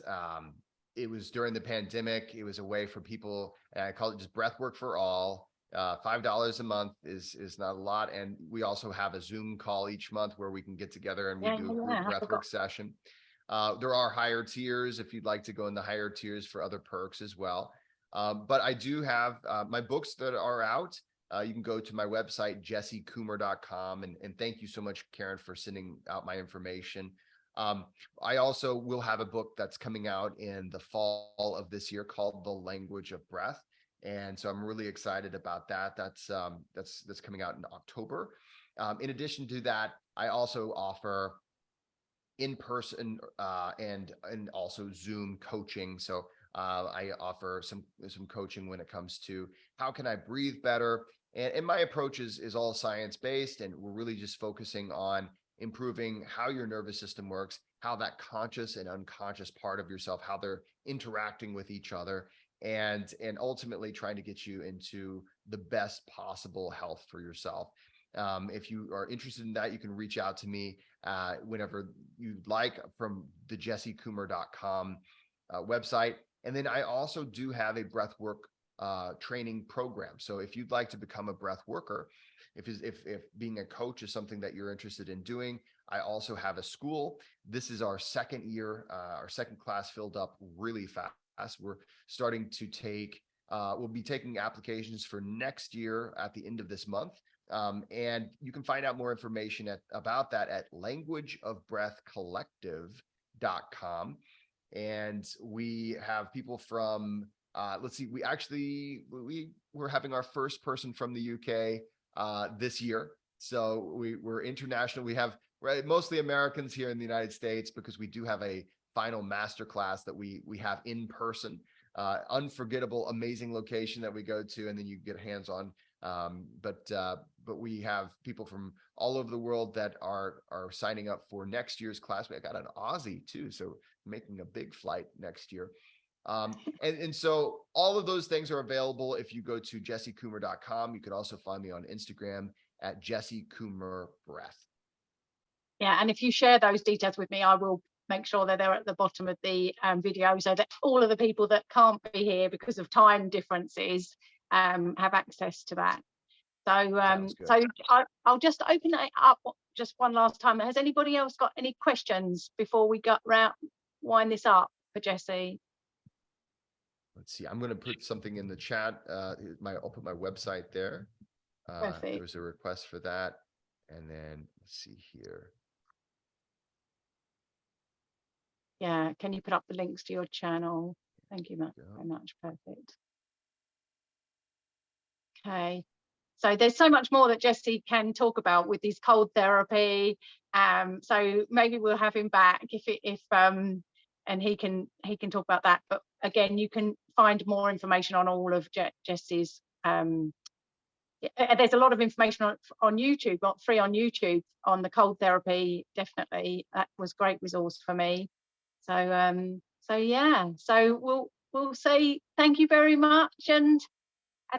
Speaker 2: it was during the pandemic. It was a way for people, I call it just breathwork for all. $5 a month is not a lot, and we also have a Zoom call each month where we can get together and we do a group breathwork session. There are higher tiers if you'd like to go in the higher tiers for other perks as well. But I do have my books that are out. You can go to my website, jessecoomer.com, and thank you so much, Karen, for sending out my information. I also will have a book that's coming out in the fall of this year called The Language of Breath. And so I'm really excited about that. That's coming out in October. In addition to that, I also offer in-person and also Zoom coaching. So I offer some coaching when it comes to how can I breathe better. And my approach is all science-based, and we're really just focusing on improving how your nervous system works, how that conscious and unconscious part of yourself, how they're interacting with each other, and ultimately trying to get you into the best possible health for yourself. If you are interested in that, you can reach out to me whenever you'd like from the jessecoomer.com website. And then I also do have a breathwork training program. So if you'd like to become a breath worker, if being a coach is something that you're interested in doing, I also have a school. This is our second year, our second class filled up really fast. We're starting to take, we'll be taking applications for next year at the end of this month. And you can find out more information about that at languageofbreathcollective.com. And we have people from, let's see, we're having our first person from the UK this year. So we're international. We're mostly Americans here in the United States, because we do have a final masterclass that we have in person, unforgettable, amazing location that we go to, and then you get hands-on. But we have people from all over the world that are signing up for next year's class. I got an Aussie too, so making a big flight next year. And so all of those things are available if you go to jessecoomer.com. You could also find me on Instagram at jessecoomerbreath.
Speaker 1: Yeah, and if you share those details with me, I will make sure that they're at the bottom of the video, so that all of the people that can't be here because of time differences have access to that. So I'll just open it up just one last time. Has anybody else got any questions before we wind this up for Jessie?
Speaker 2: Let's see. I'm going to put something in the chat. I'll put my website there. There was a request for that. And then let's see here.
Speaker 1: Yeah, can you put up the links to your channel? Thank you very much. Perfect. Okay. So there's so much more that Jessie can talk about with his cold therapy. So maybe we'll have him back and he can talk about that. But again, you can find more information on all of Jessie's. There's a lot of information on YouTube, free on YouTube, on the cold therapy. Definitely, that was a great resource for me. So yeah. So we'll say thank you very much, and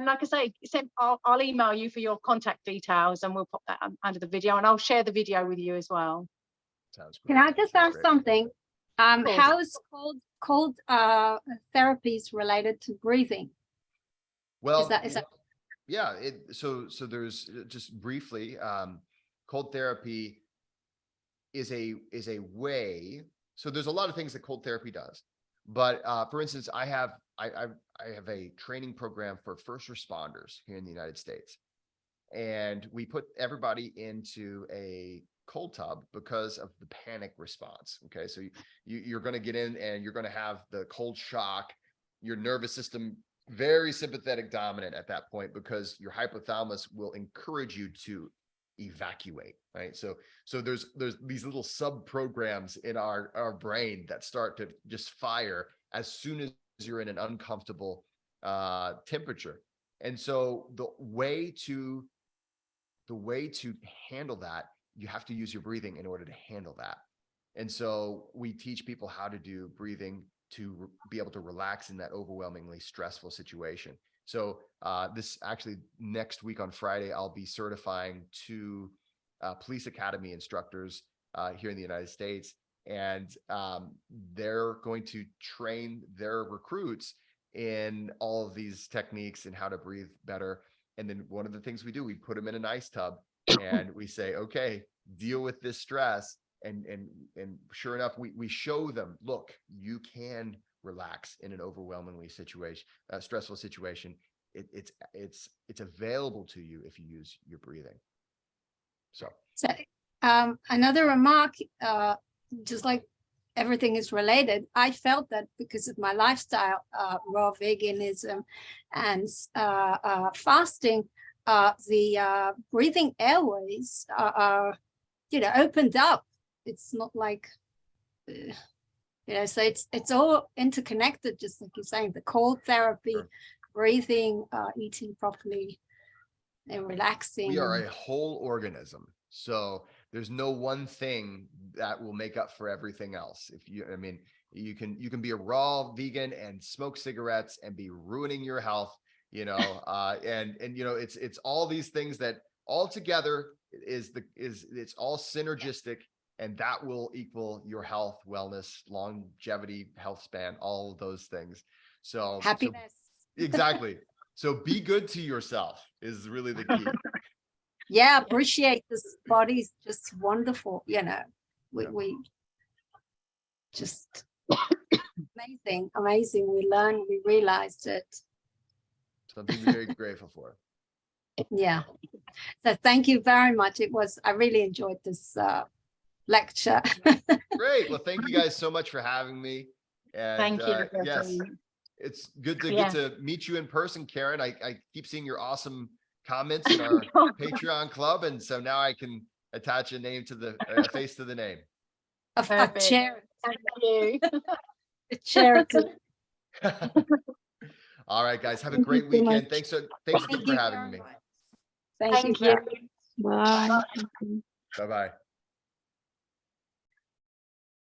Speaker 1: like I say, I'll email you for your contact details, and we'll pop that under the video, and I'll share the video with you as well.
Speaker 2: Sounds great.
Speaker 3: Can I just ask something? How is cold therapies related to breathing?
Speaker 2: Well,
Speaker 3: is that
Speaker 2: yeah. So there's, just briefly, cold therapy is a way. So there's a lot of things that cold therapy does, but for instance, I have a training program for first responders here in the United States, and we put everybody into a cold tub because of the panic response. Okay, so you're going to get in and you're going to have the cold shock, your nervous system very sympathetic dominant at that point, because your hypothalamus will encourage you to evacuate, right? So there's these little sub programs in our brain that start to just fire as soon as you're in an uncomfortable temperature. And so the way to handle that, you have to use your breathing in order to handle that. And so we teach people how to do breathing to be able to relax in that overwhelmingly stressful situation. So this actually next week on Friday, I'll be certifying 2 police academy instructors here in the United States. And they're going to train their recruits in all of these techniques and how to breathe better. And then one of the things we do, we put them in an ice tub and we say, okay, deal with this stress. And sure enough, we show them, look, you can relax in an overwhelmingly stressful situation. It's available to you if you use your breathing. So
Speaker 3: another remark, just like everything is related, I felt that because of my lifestyle, raw veganism and fasting, the breathing airways are opened up. It's not like so it's all interconnected, just like you're saying, the cold therapy, sure. Breathing, eating properly and relaxing.
Speaker 2: We are a whole organism. So there's no one thing that will make up for everything else. If you, I mean, you can be a raw vegan and smoke cigarettes and be ruining your health, you know, and you know, it's all these things that all together it's all synergistic, and that will equal your health, wellness, longevity, health span, all of those things. So
Speaker 3: Happiness.
Speaker 2: exactly. So be good to yourself is really the key.
Speaker 3: Yeah, appreciate this body's just wonderful, you know. We just amazing. We learned, we realized it.
Speaker 2: Something to be very grateful for.
Speaker 3: Yeah. So thank you very much. I really enjoyed this lecture.
Speaker 2: Great. Well, thank you guys so much for having me. And
Speaker 1: Thank you.
Speaker 2: yes, it's good to
Speaker 1: Yeah.
Speaker 2: get to meet you in person, Karen. I keep seeing your awesome comments in our Patreon club, and so now I can attach a name to a face to the name.
Speaker 3: A
Speaker 1: Perfect.
Speaker 3: chair.
Speaker 1: Thank you.
Speaker 3: A chair.
Speaker 2: All right, guys, have a
Speaker 4: Thank you
Speaker 2: great
Speaker 4: so
Speaker 2: weekend.
Speaker 4: much.
Speaker 2: Thanks again
Speaker 3: Thank
Speaker 2: for
Speaker 3: you
Speaker 2: having
Speaker 3: very
Speaker 2: me.
Speaker 3: much. Thank you.
Speaker 1: Thank you.
Speaker 4: Bye.
Speaker 2: Bye-bye.